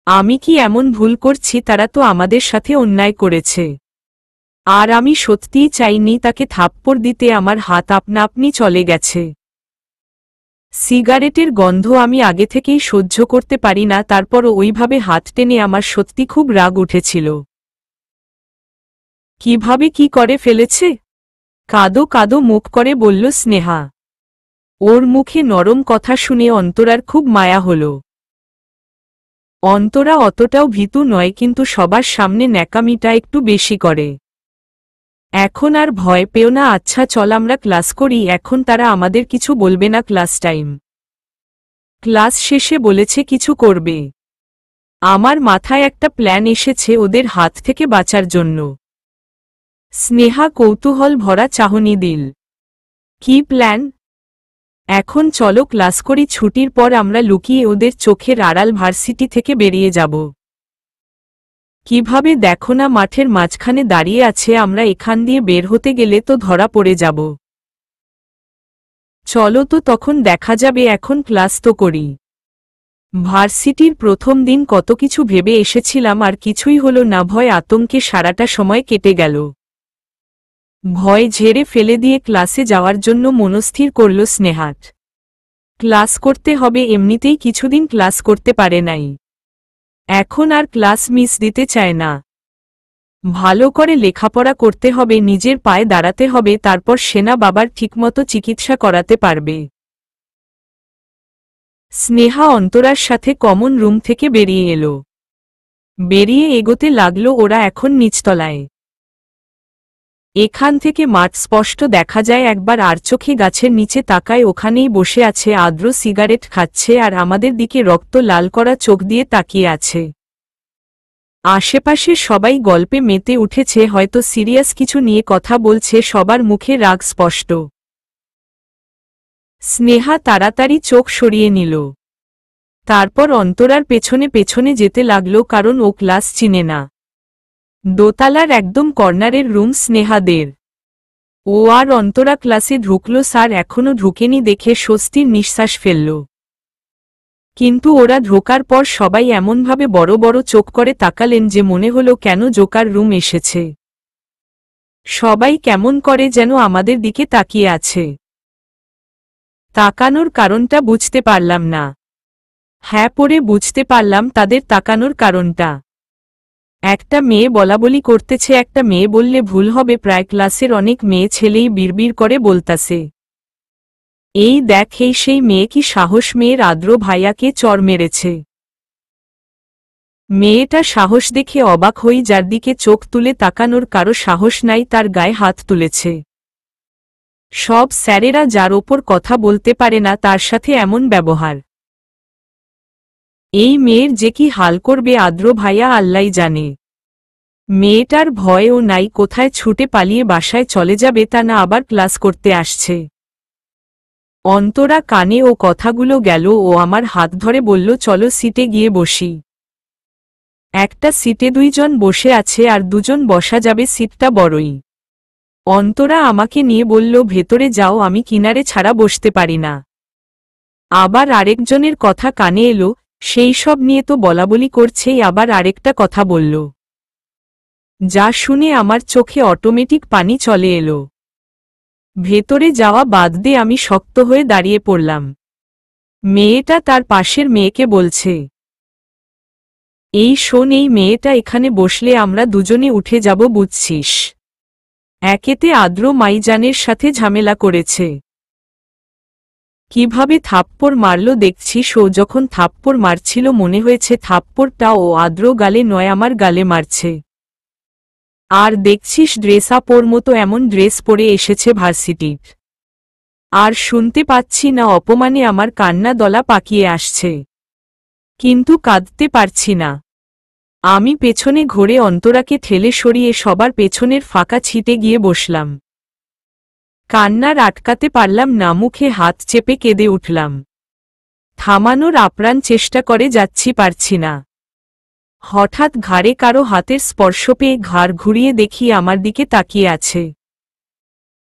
আমি কি এমন ভুল করছি? তারা তো আমাদের সাথে অন্যায় করেছে, আর আমি সত্যিই চাইনি তাকে থাপ্পড় দিতে। আমার হাত আপনা আপনি চলে গেছে। সিগারেটের গন্ধ আমি আগে থেকেই সহ্য করতে পারি না, তারপরও ওইভাবে হাত টেনে আমার সত্যি খুব রাগ উঠেছিল। কিভাবে কি করে ফেলেছে? কাদো কাদো মুখ করে বলল স্নেহা। ওর মুখে নরম কথা শুনে অন্তরার খুব মায়া হল। অন্তরা অতটাও ভীতু নয়, কিন্তু সবার সামনে ন্যাকামিটা একটু বেশি করে। এখন আর ভয় পেও না। আচ্ছা চল আমরা ক্লাস করি, এখন তারা আমাদের কিছু বলবে না। Class time. ক্লাস শেষে বলেছে কিছু করবে। আমার মাথায় একটা প্ল্যান এসেছে ওদের হাত থেকে বাঁচার জন্য। স্নেহা কৌতূহল ভরা চাহনি দিল। কি প্ল্যান? এখন চলো ক্লাস করি, ছুটির পর আমরা লুকিয়ে ওদের চোখের আড়াল ভার্সিটি থেকে বেরিয়ে যাব। কিভাবে? দেখো না, মাঠের মাঝখানে দাঁড়িয়ে আছে। আমরা এখান দিয়ে বের হতে গেলে তো ধরা পড়ে যাব। চলো তো, তখন দেখা যাবে। এখন ক্লাস তো করি। ভার্সিটির প্রথম দিন কত কিছু ভেবে এসেছিলাম, আর কিছুই হলো না। ভয় আতঙ্কে সারাটা সময় কেটে গেল। ভয় ঝেড়ে ফেলে দিয়ে ক্লাসে যাওয়ার জন্য মনস্থির করল স্নেহাট। ক্লাস করতে হবে, এমনিতেই কিছুদিন ক্লাস করতে পারে নাই। এখন আর ক্লাস মিস দিতে চায় না। ভালো করে লেখাপড়া করতে হবে, নিজের পায়ে দাঁড়াতে হবে, তারপর সেনা বাবার ঠিকমতো চিকিৎসা করাতে পারবে। স্নেহা অন্তরার সাথে কমন রুম থেকে বেরিয়ে এলো। বেরিয়ে এগোতে লাগলো। ওরা এখন নিচতলায়। এখান থেকে মাঠ স্পষ্ট দেখা যায়। একবার আর চোখে গাছের নিচে তাকায়, ওখানেই বসে আছে আদ্র, সিগারেট খাচ্ছে আর আমাদের দিকে রক্ত লাল করা চোখ দিয়ে তাকিয়ে আছে। আশেপাশে সবাই গল্পে মেতে উঠেছে, হয়তো সিরিয়াস কিছু নিয়ে কথা বলছে। সবার মুখে রাগ স্পষ্ট। স্নেহা তাড়াতাড়ি চোখ সরিয়ে নিল। তারপর অন্তরার পেছনে পেছনে যেতে লাগল, কারণ ও ক্লাস চিনে না। দোতলার একদম কর্নারের রুম স্নেহাদের। ও আর অন্তরা ক্লাসে ঢুকল। স্যার এখনো ঢুকেনি দেখে স্বস্তির নিঃশ্বাস ফেলল। কিন্তু ওরা ঢোকার পর সবাই এমনভাবে বড় বড় চোখ করে তাকালেন যে মনে হলো কেন জোকার রুম এসেছে। সবাই কেমন করে যেন আমাদের দিকে তাকিয়ে আছে। তাকানোর কারণটা বুঝতে পারলাম না। হ্যাঁ, পরে বুঝতে পারলাম তাদের তাকানোর কারণটা। একটা মেয়ে বলাবলি করতেছে। একটা মেয়ে বললে ভুল হবে, প্রায় ক্লাসের অনেক মেয়ে ছেলেই বিড়বিড় করে বলতাছে, এই দেখ, এই সেই মেয়ে। কি সাহস মেয়ের! আদ্র ভাইয়াকে চড় মেরেছে। মেয়েটা সাহস দেখে অবাক হই। যার দিকে চোখ তুলে তাকানোর কারো সাহস নাই, তার গায়ে হাত তুলেছে। সব স্যারেরা যার ওপর কথা বলতে পারে না তার সাথে এমন ব্যবহার। এই মেয়ের যে কি হাল করবে আদ্র ভাইয়া আল্লাই জানে। মেয়েটার ভয়ও নাই, কোথায় ছুটে পালিয়ে বাসায় চলে যাবে তা না, আবার ক্লাস করতে আসছে। অন্তরা কানে ও কথাগুলো গেল, ও আমার হাত ধরে বলল চলো সিটে গিয়ে বসি। একটা সিটে দুইজন বসে আছে আর দুজন বসা যাবে, সিটটা বড়ই। অন্তরা আমাকে নিয়ে বলল ভেতরে যাও, আমি কিনারে ছাড়া বসতে পারি না। আবার আরেকজনের কথা কানে এলো, সেই সব নিয়ে তো বলাবলি করছেই, আবার আরেকটা কথা বলল, যা শুনে আমার চোখে অটোমেটিক পানি চলে এলো। ভেতরে যাওয়া বাদ দিয়ে আমি শক্ত হয়ে দাঁড়িয়ে পড়লাম। মেয়েটা তার পাশের মেয়েকে বলছে, এই শোন, এই মেয়েটা এখানে বসলে আমরা দুজনে উঠে যাব, বুঝছিস? একেতে আদ্র মাইজানের সাথে ঝামেলা করেছে। কিভাবে থাপ্পড় মারল দেখছিস? ও যখন থাপ্পড় মারছিল মনে হয়েছে থাপ্পড়টা ও আদ্র গালে নয়, আমার গালে মারছে। আর দেখছিস ড্রেস আপ ওর মতো এমন ড্রেস পরে এসেছে ভার্সিটির। আর শুনতে পাচ্ছি না অপমানে আমার কান্না দলা পাকিয়ে আসছে, কিন্তু কাঁদতে পারছি না। আমি পেছনে ঘুরে অন্তরাকে ঠেলে সরিয়ে সবার পেছনের ফাঁকা ছিটে গিয়ে বসলাম। কান্নার আটকাতে পারলাম না, মুখে হাত চেপে কেঁদে উঠলাম। থামানোর আপ্রাণ চেষ্টা করে যাচ্ছি, পারছি না। হঠাৎ ঘাড়ে কারো হাতের স্পর্শ পেয়ে ঘাড় ঘুরিয়ে দেখি আমার দিকে তাকিয়ে আছে।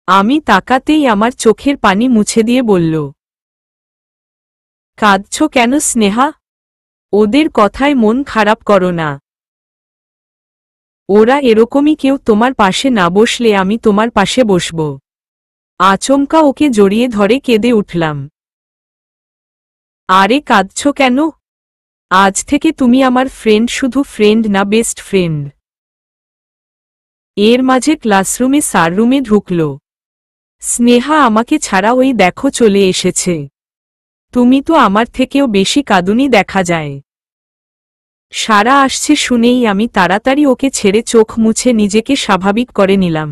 আমি তাকাতেই আমার চোখের পানি মুছে দিয়ে বলল, কাঁদছ কেন স্নেহা? ওদের কথায় মন খারাপ করো না। ওরা এরকমই, কেউ তোমার পাশে না বসলে আমি তোমার পাশে বসব। আচমকা ওকে জড়িয়ে ধরে কেঁদে উঠলাম। আরে কাঁদছ কেন? আজ থেকে তুমি আমার ফ্রেন্ড, শুধু ফ্রেন্ড না, বেস্ট ফ্রেন্ড। এর মাঝে ক্লাসরুমে স্যার রুমে ঢুকল। স্নেহা আমাকে ছাড়া ওই দেখো চলে এসেছে। তুমি তো আমার থেকেও বেশি কাঁদুনি দেখা যায়। সারা আসছে শুনেই আমি তাড়াতাড়ি ওকে ছেড়ে চোখ মুছে নিজেকে স্বাভাবিক করে নিলাম।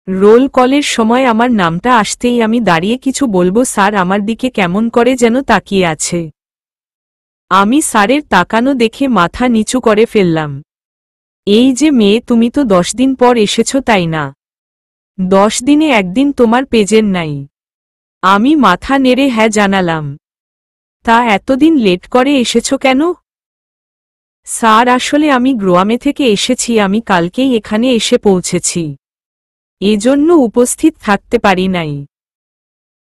রোল কলের সময় আমার নামটা আসতেই আমি দাঁড়িয়ে কিছু বলবো, স্যার আমার দিকে কেমন করে যেন তাকিয়ে আছে। আমি স্যারের তাকানো দেখে মাথা নিচু করে ফেললাম। এই যে মেয়ে, তুমি তো 10 দিন পর এসেছো তাই না? 10 দিনে একদিন তোমার পেজের নাই। আমি মাথা নেড়ে হ্যাঁ জানালাম। তা এতদিন লেট করে এসেছো কেন? স্যার আসলে আমি গ্রোয়ামে থেকে এসেছি, আমি কালকেই এখানে এসে পৌঁছেছি, এজন্য উপস্থিত থাকতে পারি নাই।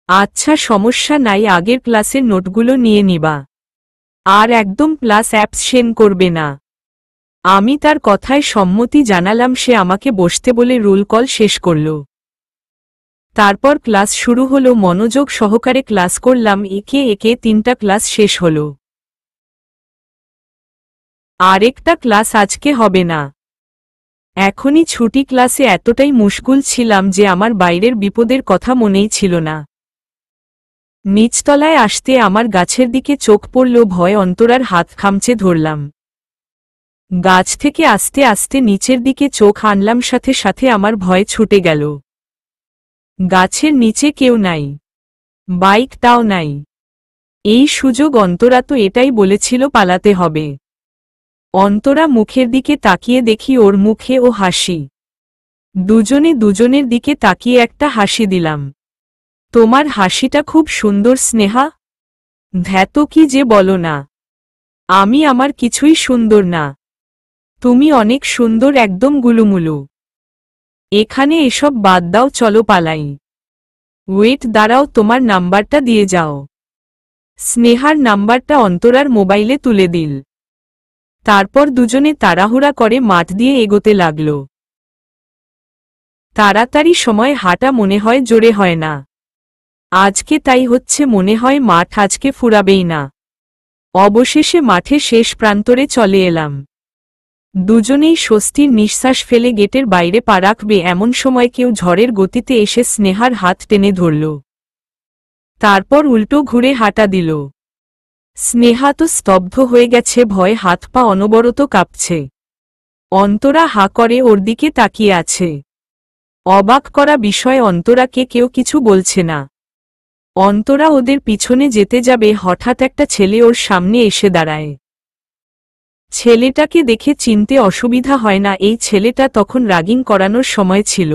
আচ্ছা সমস্যা নাই, আগের ক্লাসের নোটগুলো নিয়ে নিবা। আর একদম ক্লাস অ্যাবসেন্ট করবে না। আমি তার কথায় সম্মতি জানালাম। সে আমাকে বসতে বলে রোল কল শেষ করল। তারপর ক্লাস শুরু হলো, মনোযোগ সহকারে ক্লাস করলাম। একে একে 3টা ক্লাস শেষ হল। আরেকটা ক্লাস আজকে হবে না। এখনই ছুটি। ক্লাসে এতটাই মুশগুল ছিলাম যে আমার বাইরের বিপদের কথা মনেই ছিল না। নিচতলায় আসতে আমার গাছের দিকে চোখ পড়ল, ভয় অন্তরার হাত খামচে ধরলাম। গাছ থেকে আস্তে আস্তে নিচের দিকে চোখ আনলাম, সাথে সাথে আমার ভয় ছুটে গেল। গাছের নিচে কেউ নাই, বাইকটাও নাই। এই সুযোগ, অন্তরা তো এটাই বলেছিল পালাতে হবে। অন্তরা মুখের দিকে তাকিয়ে দেখি ওর মুখে ও হাসি। দুজনে দুজনের দিকে তাকিয়ে একটা হাসি দিলাম। তোমার হাসিটা খুব সুন্দর স্নেহা। ধ্যাত কি যে বলো না, আমি আমার কিছুই সুন্দর না। তুমি অনেক সুন্দর, একদম গুলুমুলু। এখানে এসব বাদ দাও, চলো পালাই। ওয়েট, দাঁড়াও, তোমার নাম্বারটা দিয়ে যাও। স্নেহার নাম্বারটা অন্তরার মোবাইলে তুলে দিল। তারপর দুজনে তাড়াহুড়া করে মাঠ দিয়ে এগোতে লাগল। তাড়াতাড়ি সময় হাঁটা মনে হয় জোরে হয় না। আজকে তাই হচ্ছে, মনে হয় মাঠ আজকে ফুরাবেই না। অবশেষে মাঠে শেষ প্রান্তরে চলে এলাম। দুজনেই স্বস্তির নিঃশ্বাস ফেলে গেটের বাইরে পা রাখবে এমন সময় কেউ ঝড়ের গতিতে এসে স্নেহার হাত টেনে ধরল। তারপর উল্টো ঘুরে হাঁটা দিল। স্নেহা তো স্তব্ধ হয়ে গেছে, ভয়ে হাত পা অনবরত কাঁপছে। অন্তরা হাঁ করে ওর দিকে তাকিয়ে আছে। অবাক করা বিষয়, অন্তরাকে কেউ কিছু বলছে না। অন্তরা ওদের পিছনে যেতে যাবে, হঠাৎ একটা ছেলে ওর সামনে এসে দাঁড়ায়। ছেলেটাকে দেখে চিনতে অসুবিধা হয় না, এই ছেলেটা তখন রাগিং করানোর সময় ছিল।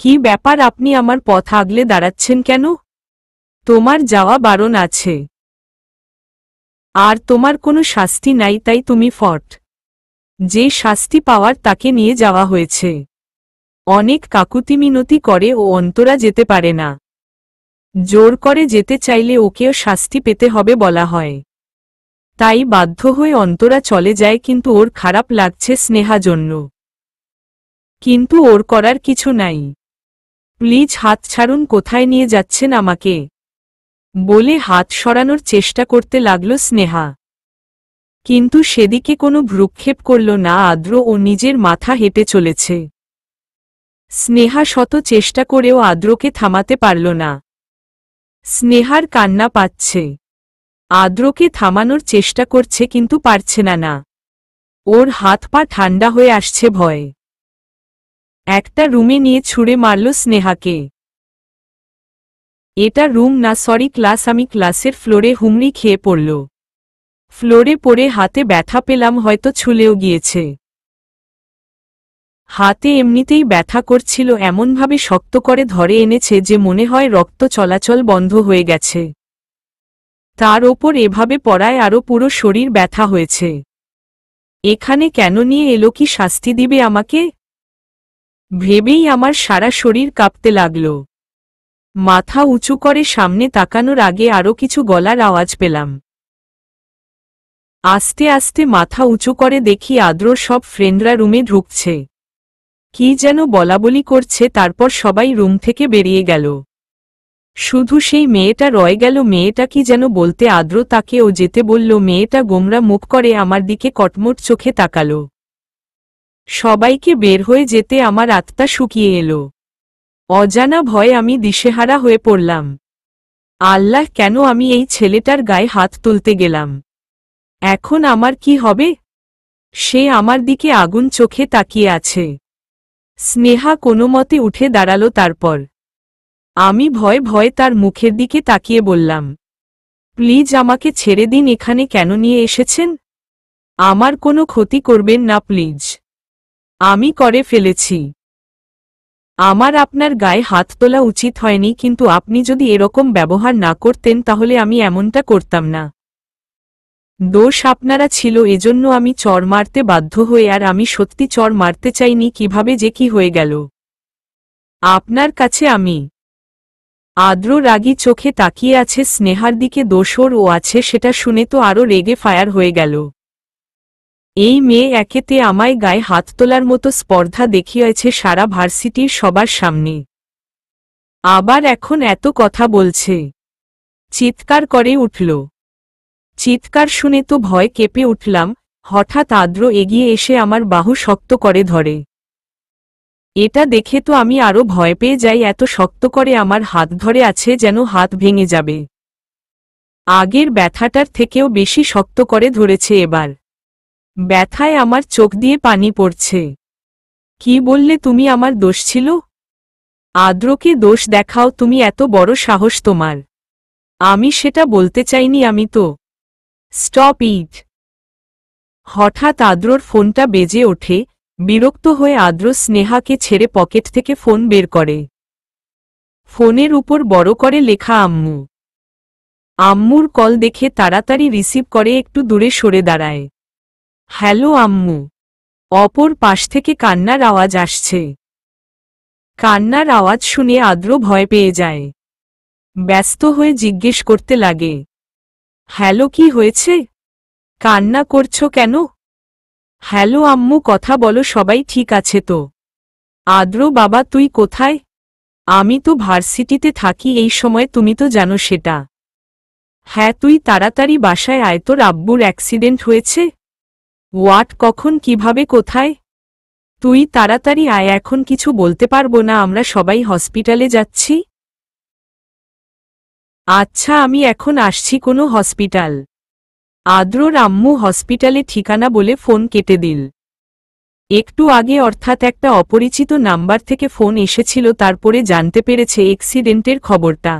কি ব্যাপার, আপনি আমার পথ আগলে দাঁড়াচ্ছেন কেন? তোমার যাওয়া বারণ আছে। আর তোমার কোনো শাস্তি নাই, তাই তুমি ফট। যে শাস্তি পাওয়ার তাকে নিয়ে যাওয়া হয়েছে। অনেক কাকুতিমিনতি করে ও অন্তরা যেতে পারে না। জোর করে যেতে চাইলে ওকেও শাস্তি পেতে হবে বলা হয়। তাই বাধ্য হয়ে অন্তরা চলে যায়, কিন্তু ওর খারাপ লাগছে স্নেহা জন্য। কিন্তু ওর করার কিছু নাই। প্লিজ হাত ছাড়ুন, কোথায় নিয়ে যাচ্ছেন আমাকে? বলে হাত সরানোর চেষ্টা করতে লাগল স্নেহা। কিন্তু সেদিকে কোনো ভ্রুক্ষেপ করল না আদ্র, ও নিজের মাথা হেঁটে চলেছে। স্নেহা শত চেষ্টা করেও আদ্রকে থামাতে পারল না। স্নেহার কান্না পাচ্ছে। আদ্রকে থামানোর চেষ্টা করছে কিন্তু পারছে না। ওর হাত পা ঠান্ডা হয়ে আসছে ভয়ে। একটা রুমে নিয়ে ছুঁড়ে মারল স্নেহাকে। এটা রুম না, সরি ক্লাস। আমি ক্লাসের ফ্লোরে হুমড়ি খেয়ে পড়ল। ফ্লোরে পড়ে হাতে ব্যথা পেলাম, হয়তো ছুলেও গিয়েছে। হাতে এমনিতেই ব্যথা করছিল, এমনভাবে শক্ত করে ধরে এনেছে যে মনে হয় রক্ত চলাচল বন্ধ হয়ে গেছে। তার ওপর এভাবে পড়ায় আরও পুরো শরীর ব্যথা হয়েছে। এখানে কেন নিয়ে এলো? কি শাস্তি দিবে আমাকে? ভেবেই আমার সারা শরীর কাঁপতে লাগল। মাথা উঁচু করে সামনে তাকানোর আগে আরও কিছু গলার আওয়াজ পেলাম। আস্তে আস্তে মাথা উঁচু করে দেখি আদ্রর সব ফ্রেন্ডরা রুমে ঢুকছে। কি যেন বলাবলি করছে, তারপর সবাই রুম থেকে বেরিয়ে গেল। শুধু সেই মেয়েটা রয়ে গেল। মেয়েটা কি যেন বলতে আদ্র তাকেও যেতে বলল। মেয়েটা গোমরা মুখ করে আমার দিকে কটমট চোখে তাকাল। সবাইকে বের হয়ে যেতে আমার আত্মা শুকিয়ে এলো। অজানা ভয়ে আমি দিশেহারা হয়ে পড়লাম। আল্লাহ, কেন আমি এই ছেলেটার গায়ে হাত তুলতে গেলাম? এখন আমার কি হবে? সে আমার দিকে আগুন চোখে তাকিয়ে আছে। স্নেহা কোনোমতে উঠে দাঁড়ালো। তারপর আমি ভয়ে ভয়ে তার মুখের দিকে তাকিয়ে বললাম, প্লিজ আমাকে ছেড়ে দিন। এখানে কেন নিয়ে এসেছেন? আমার কোনো ক্ষতি করবেন না প্লিজ। আমি করে ফেলেছি। আমার আপনার গায়ে হাত তোলা উচিত হয়নি, কিন্তু আপনি যদি এরকম ব্যবহার না করতেন তাহলে আমি এমনটা করতাম না। দোষ আপনারা ছিল, এজন্য আমি চড় মারতে বাধ্য হয়ে। আর আমি সত্যি চড় মারতে চাইনি, কিভাবে যে কি হয়ে গেল আপনার কাছে। আমি আদ্র রাগী চোখে তাকিয়ে আছে স্নেহার দিকে। দোষর ও আছে সেটা শুনে তো আরও রেগে ফায়ার হয়ে গেল। এই মেয়ে একেতে আমায় গায়ে হাত তোলার মতো স্পর্ধা দেখিয়েছে সারা ভার্সিটির সবার সামনে, আবার এখন এত কথা বলছে। চিৎকার করে উঠল। চিৎকার শুনে তো ভয় কেঁপে উঠলাম। হঠাৎ আদ্র এগিয়ে এসে আমার বাহু শক্ত করে ধরে। এটা দেখে তো আমি আরও ভয় পেয়ে যাই। এত শক্ত করে আমার হাত ধরে আছে যেন হাত ভেঙে যাবে। আগের ব্যথাটার থেকেও বেশি শক্ত করে ধরেছে এবার। ব্যথায় আমার চোখ দিয়ে পানি পড়ছে। কি বললে তুমি? আমার দোষ ছিল? আদ্রকে দোষ দেখাও তুমি? এত বড় সাহস তোমার? আমি সেটা বলতে চাইনি। আমি তো। Stop it. হঠাৎ আদ্রর ফোনটা বেজে ওঠে। বিরক্ত হয়ে আদ্র স্নেহাকে ছেড়ে পকেট থেকে ফোন বের করে। ফোনের উপর বড় করে লেখা আম্মু। আম্মুর কল দেখে তাড়াতাড়ি রিসিভ করে একটু দূরে সরে দাঁড়ায়। হ্যালো আম্মু। অপর পাশ থেকে কান্নার আওয়াজ আসছে। কান্নার আওয়াজ শুনে আদ্র ভয় পেয়ে যায়। ব্যস্ত হয়ে জিজ্ঞেস করতে লাগে, হ্যালো, কি হয়েছে? কান্না করছো কেন? হ্যালো আম্মু, কথা বলো, সবাই ঠিক আছে তো? আদ্র বাবা, তুই কোথায়? আমি তো ভার্সিটিতে থাকি এই সময়, তুমি তো জানো সেটা। হ্যাঁ, তুই তাড়াতাড়ি বাসায় আয়, তোর আব্বুর অ্যাক্সিডেন্ট হয়েছে। হোয়াট? কখন, কিভাবে, কোথায়? তুই তাড়াতাড়ি আয়। এখন কিছু বলতে পারবো না, আমরা সবাই হসপিটালে যাচ্ছি। আচ্ছা, আমি এখন আসছি। কোনো হসপিটাল? আদ্রর আম্মু হসপিটালে ঠিকানা বলে ফোন কেটে দিল। একটু আগে অর্থাৎ একটা অপরিচিত নাম্বার থেকে ফোন এসেছিল, তারপরে জানতে পেরেছে অ্যাক্সিডেন্টের খবরটা।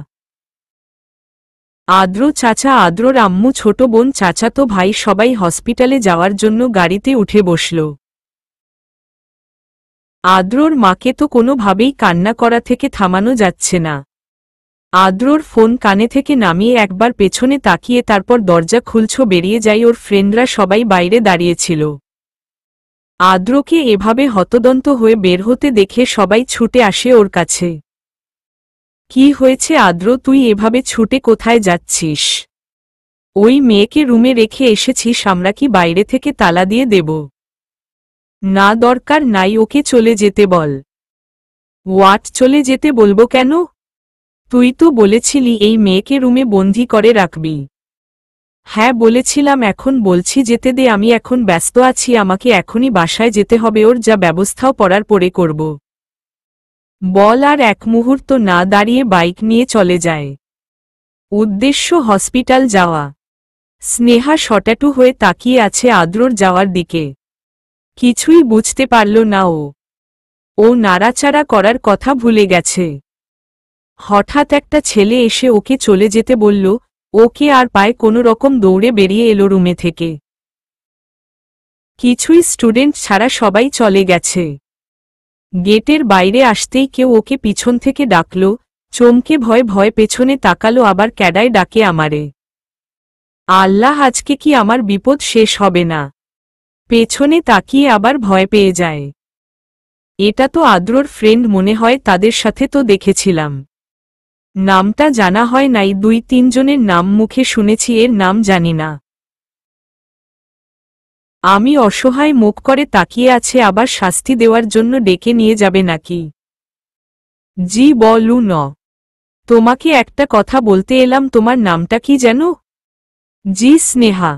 আদ্র চাচা, আদ্রর আম্মু, ছোট বোন, চাচাতো ভাই সবাই হসপিটালে যাওয়ার জন্য গাড়িতে উঠে বসল। আদ্রর মাকে তো কোনোভাবেই কান্না করা থেকে থামানো যাচ্ছে না। আদ্রর ফোন কানে থেকে নামিয়ে একবার পেছনে তাকিয়ে তারপর দরজা খুলছ বেরিয়ে যাই। ওর ফ্রেন্ডরা সবাই বাইরে দাঁড়িয়েছিল। আদ্রকে এভাবে হতদন্ত হয়ে বের হতে দেখে সবাই ছুটে আসে ওর কাছে। কি হয়েছে আদ্র, তুই এভাবে ছুটে কোথায় যাচ্ছিস? ওই মেয়েকে রুমে রেখে এসেছিস, আমরা কি বাইরে থেকে তালা দিয়ে দেব? না, দরকার নাই, ওকে চলে যেতে বল। হোয়াট, চলে যেতে বলবো কেন? তুই তো বলেছিলি এই মেয়েকে রুমে বন্দি করে রাখবি। হ্যাঁ বলেছিলাম, এখন বলছি যেতে দে, আমি এখন ব্যস্ত আছি, আমাকে এখনই বাসায় যেতে হবে, ওর যা ব্যবস্থাও পড়ার পরে করব। বল। আর এক মুহূর্ত না দাঁড়িয়ে বাইক নিয়ে চলে যায়। উদ্দেশ্য হসপিটাল যাওয়া। স্নেহা শটাটু হয়ে তাকিয়ে আছে আদ্রর যাওয়ার দিকে। কিছুই বুঝতে পারল না ও নাড়াচাড়া করার কথা ভুলে গেছে। হঠাৎ একটা ছেলে এসে ওকে চলে যেতে বলল। ওকে আর পায়ে কোনো রকম দৌড়ে বেরিয়ে এলো রুমে থেকে। কিছুই স্টুডেন্ট ছাড়া সবাই চলে গেছে। গেটের বাইরে আসতেই কেউ ওকে পিছন থেকে ডাকল। চমকে ভয় ভয় পেছনে তাকালো, আবার ক্যাডায় ডাকে আমারে। আল্লাহ, আজকে কি আমার বিপদ শেষ হবে না? পেছনে তাকিয়ে আবার ভয় পেয়ে যায়। এটা তো আদ্রর ফ্রেন্ড মনে হয়, তাদের সাথে তো দেখেছিলাম। নামটা জানা হয় নাই, 2-3 জনের নাম মুখে শুনেছি, এর নাম জানি না। আমি অসহায় মুখ করে তাকিয়ে আছে, আবার শাস্তি দেওয়ার জন্য ডেকে নিয়ে যাবে নাকি? জি বলু ন। তোমাকে একটা কথা বলতে এলাম, তোমার নামটা কি যেন? জি স্নেহা।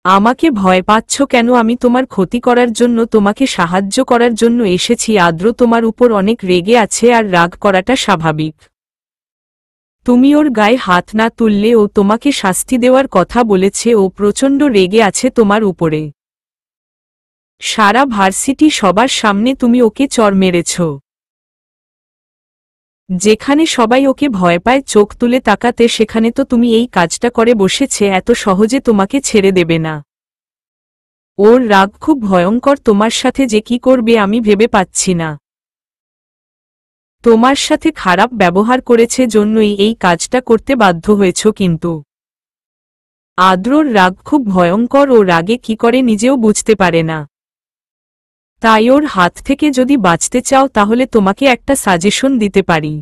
আমাকে ভয় পাচ্ছ কেন? আমি তোমার ক্ষতি করার জন্য, তোমাকে সাহায্য করার জন্য এসেছি। আদ্র তোমার উপর অনেক রেগে আছে, আর রাগ করাটা স্বাভাবিক। তুমি ওর গায়ে হাত না তুললে ও তোমাকে শাস্তি দেওয়ার কথা বলেছে। ও প্রচণ্ড রেগে আছে তোমার উপরে। সারা ভার্সিটি সবার সামনে তুমি ওকে চড় মেরেছ। যেখানে সবাই ওকে ভয় পায় চোখ তুলে তাকাতে, সেখানে তো তুমি এই কাজটা করে বসেছে। এত সহজে তোমাকে ছেড়ে দেবে না। ওর রাগ খুব ভয়ঙ্কর, তোমার সাথে যে কি করবে আমি ভেবে পাচ্ছি না। তোমার সাথে খারাপ ব্যবহার করেছে জন্যই এই কাজটা করতে বাধ্য হয়েছ। কিন্তু আদ্রর রাগ খুব ভয়ঙ্কর, ও রাগে কি করে নিজেও বুঝতে পারে না। তাই ওর হাত থেকে যদি বাঁচতে চাও তাহলে তোমাকে একটা সাজেশন দিতে পারি।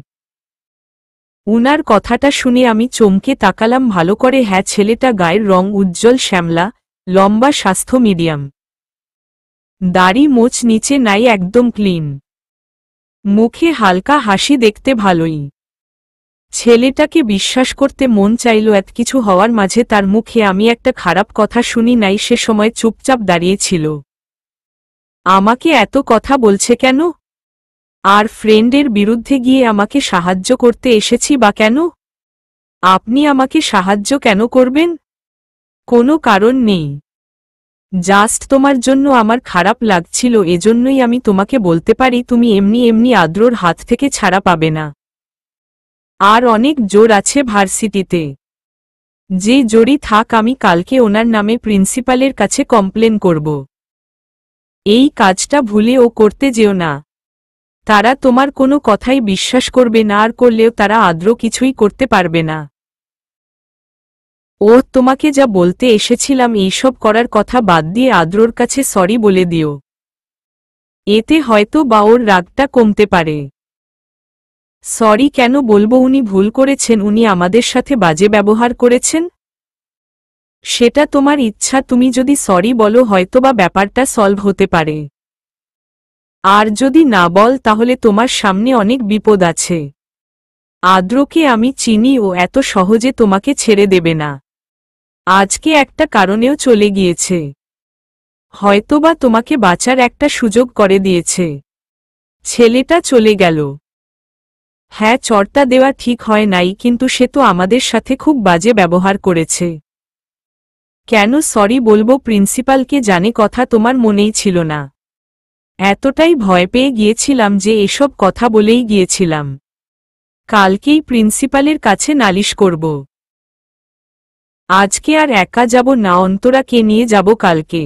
উনার কথাটা শুনে আমি চমকে তাকালাম ভালো করে। হ্যাঁ, ছেলেটা গায়ের রং উজ্জ্বল শ্যামলা, লম্বা, স্বাস্থ্য মিডিয়াম, দাড়ি মোচ নিচে নাই, একদম ক্লিন, মুখে হালকা হাসি, দেখতে ভালোই। ছেলেটাকে বিশ্বাস করতে মন চাইল। এত কিছু হওয়ার মাঝে তার মুখে আমি একটা খারাপ কথা শুনি নাই। সে সময় চুপচাপ দাঁড়িয়েছিল। আমাকে এত কথা বলছে কেন? আর ফ্রেন্ডের বিরুদ্ধে গিয়ে আমাকে সাহায্য করতে এসেছি বা কেন? আপনি আমাকে সাহায্য কেন করবেন? কোনো কারণ নেই, জাস্ট তোমার জন্য আমার খারাপ লাগছিল, এজন্যই আমি তোমাকে বলতে পারি তুমি এমনি এমনি আদ্রর হাত থেকে ছাড়া পাবে না। আর অনেক জোর আছে ভার্সিটিতে। যে জোরই থাক, আমি কালকে ওনার নামে প্রিন্সিপালের কাছে কমপ্লেন করব। এই কাজটা ভুলে ও করতে যেও না। তারা তোমার কোনো কথাই বিশ্বাস করবে না, আর করলেও তারা আদ্র কিছুই করতে পারবে না। ও তোমাকে যা বলতে এসেছিলাম এইসব করার কথা বাদ দিয়ে আদ্রর কাছে সরি বলে দিও। এতে হয়তো বা ওর রাগটা কমতে পারে। সরি কেন বলবো? উনি ভুল করেছেন, উনি আমাদের সাথে বাজে ব্যবহার করেছেন। সেটা তোমার ইচ্ছা, তুমি যদি সরি বলো হয়তোবা ব্যাপারটা সলভ হতে পারে। আর যদি না বল তাহলে তোমার সামনে অনেক বিপদ আছে। আদ্রকে আমি চিনি, ও এত সহজে তোমাকে ছেড়ে দেবে না। আজকে একটা কারণেও চলে গিয়েছে, হয়তোবা তোমাকে বাঁচার একটা সুযোগ করে দিয়েছে। ছেলেটা চলে গেল। হ্যাঁ, চড়টা দেওয়া ঠিক হয় নাই, কিন্তু সে তো আমাদের সাথে খুব বাজে ব্যবহার করেছে। কেন সরি বলবো? প্রিন্সিপালকে জানে কথা তোমার মনেই ছিল না। এতটাই ভয় পেয়ে গিয়েছিলাম যে এসব কথা বলেই গিয়েছিলাম। কালকেই প্রিন্সিপালের কাছে নালিশ করব। আজকে আর একা যাব না, অন্তরাকে নিয়ে যাব কালকে।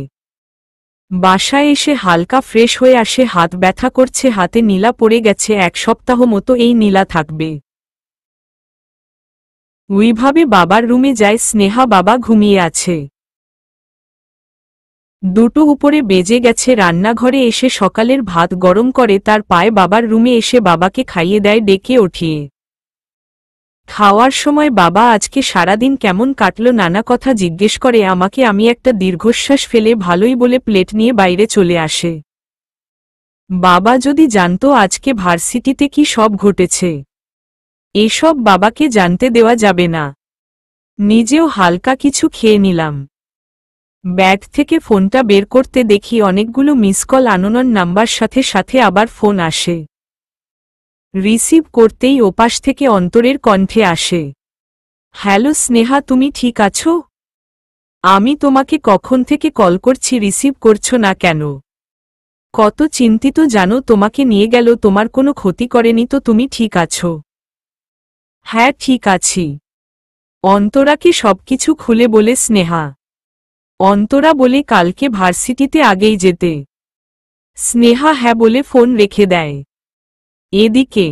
বাসায় এসে হালকা ফ্রেশ হয়ে আসে, হাত ব্যথা করছে, হাতে নীলা পড়ে গেছে, 1 সপ্তাহ মতো এই নীলা থাকবে। ওইভাবে বাবার রুমে যায় স্নেহা, বাবা ঘুমিয়ে আছে। 2টো উপরে বেজে গেছে, রান্নাঘরে এসে সকালের ভাত গরম করে তার পায়ে বাবার রুমে এসে বাবাকে খাইয়ে দেয় ডেকে উঠিয়ে। খাওয়ার সময় বাবা আজকে সারাদিন কেমন কাটলো নানা কথা জিজ্ঞেস করে আমাকে। আমি একটা দীর্ঘশ্বাস ফেলে ভালোই বলে প্লেট নিয়ে বাইরে চলে আসে। বাবা যদি জানতো আজকে ভার্সিটিতে কি সব ঘটেছে, এসব বাবাকে জানতে দেওয়া যাবে না। নিজেও হালকা কিছু খেয়ে নিলাম। ব্যাগ থেকে ফোনটা বের করতে দেখি অনেকগুলো মিস কল, আননোন নাম্বার, সাথে সাথে আবার ফোন আসে। রিসিভ করতেই ওপাশ থেকে অন্তরের কণ্ঠে আসে, হ্যালো স্নেহা, তুমি ঠিক আছো? আমি তোমাকে কখন থেকে কল করছি, রিসিভ করছো না কেন? কত চিন্তিত জানো, তোমাকে নিয়ে গেল, তোমার কোনো ক্ষতি করেনি তো? তুমি ঠিক আছো? হ্যাঁ ঠিক আছি। অন্তরাকে সবকিছু খুলে বলে স্নেহা। অন্তরা বলে কালকে ভার্সিটিতে আগেই যেতে। স্নেহা হ্যাঁ বলে ফোন রেখে দেয়। এদিকে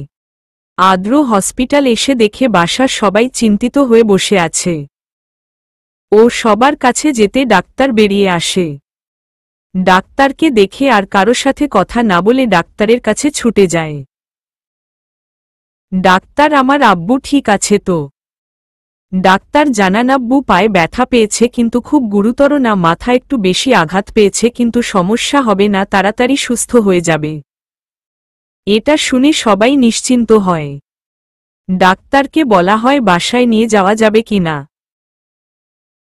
আদ্র হসপিটাল এসে দেখে বাসার সবাই চিন্তিত হয়ে বসে আছে। ও সবার কাছে যেতে ডাক্তার বেরিয়ে আসে। ডাক্তারকে দেখে আর কারো সাথে কথা না বলে ডাক্তারের কাছে ছুটে যায়। ডাক্তার, আমার আব্বু ঠিক আছে তো? ডাক্তার জানান আব্বু পায়ে ব্যথা পেয়েছে, কিন্তু খুব গুরুতর না, মাথা একটু বেশি আঘাত পেয়েছে, কিন্তু সমস্যা হবে না, তাড়াতাড়ি সুস্থ হয়ে যাবে। এটা শুনে সবাই নিশ্চিন্ত হয়। ডাক্তারকে বলা হয় বাসায় নিয়ে যাওয়া যাবে কিনা।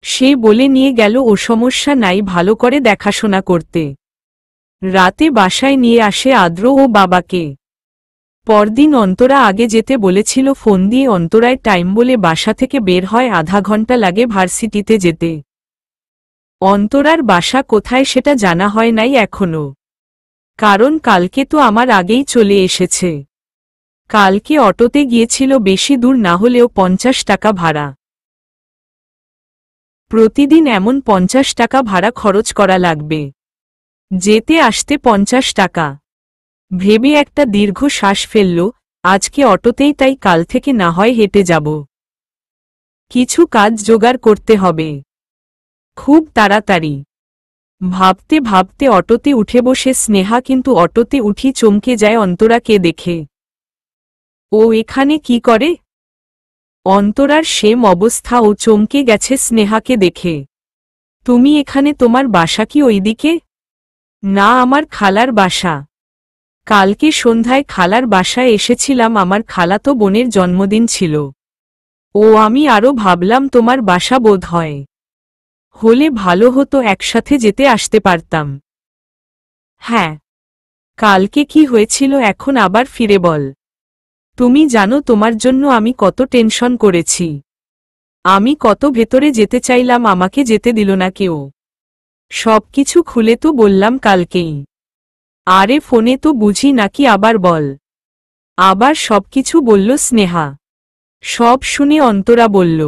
সে বলে নিয়ে গেল ও সমস্যা নাই, ভালো করে দেখাশোনা করতে। রাতে বাসায় নিয়ে আসে আদ্র ও বাবাকে। পরদিন অন্তরা আগে যেতে বলেছিল, ফোন দিয়ে অন্তরায় টাইম বলে বাসা থেকে বের হয়, আধা ঘন্টা লাগে ভার্সিটিতে যেতে। অন্তরার বাসা কোথায় সেটা জানা হয় নাই এখনো, কারণ কালকে তো আমার আগেই চলে এসেছে। কালকে অটোতে গিয়েছিল, বেশি দূর না হলেও 50 টাকা ভাড়া। প্রতিদিন এমন 50 টাকা ভাড়া খরচ করা লাগবে, যেতে আসতে 50 টাকা। ভেবে একটা দীর্ঘ শ্বাস ফেলল, আজকে অটোতেই, তাই কাল থেকে না হয় হেঁটে যাব। কিছু কাজ জোগাড় করতে হবে খুব তাড়াতাড়ি। ভাবতে ভাবতে অটোতে উঠে বসে স্নেহা, কিন্তু অটোতে উঠি চমকে যায় অন্তরাকে দেখে। ও এখানে কি করে? অন্তরার সেম অবস্থা, ও চমকে গেছে স্নেহাকে দেখে। তুমি এখানে? তোমার বাসা কি ওইদিকে? না, আমার খালার বাসা। কালকে সন্ধ্যায় খালার বাসায় এসেছিলাম, আমার খালাতো বোনের জন্মদিন ছিল। ও আমি আরও ভাবলাম তোমার বাসা বোধ হয়। হলে ভালো হতো, একসাথে যেতে আসতে পারতাম। হ্যাঁ, কালকে কি হয়েছিল এখন আবার ফিরে বল। তুমি জানো তোমার জন্য আমি কত টেনশন করেছি। আমি কত ভেতরে যেতে চাইলাম, আমাকে যেতে দিল না কেউ। সবকিছু খুলে তো বললাম কালকেই। আরে ফোনে তো বুঝি নাকি, আবার বল। আবার সবকিছু বলল স্নেহা। সব শুনে অন্তরা বলল,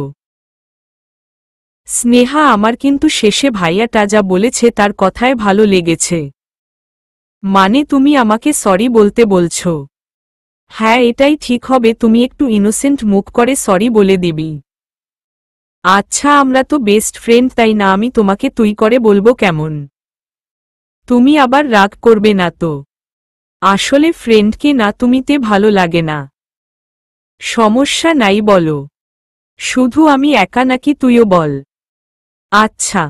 স্নেহা আমার কিন্তু শেষে ভাইয়াটা যা বলেছে তার কথায় ভালো লেগেছে। মানে তুমি আমাকে সরি বলতে বলছো? হ্যাঁ এটাই ঠিক হবে, তুমি একটু ইনোসেন্ট মুখ করে সরি বলে দিবি। আচ্ছা আমরা তো বেস্ট ফ্রেন্ড তাই না, আমি তোমাকে তুই করে বলবো কেমন? তুমি আবার রাগ করবে না তো? আসলে ফ্রেন্ডকে না তুমিতে ভালো লাগে না। সমস্যা নাই বলো, শুধু আমি একা নাকি তুইও বল। আচ্ছা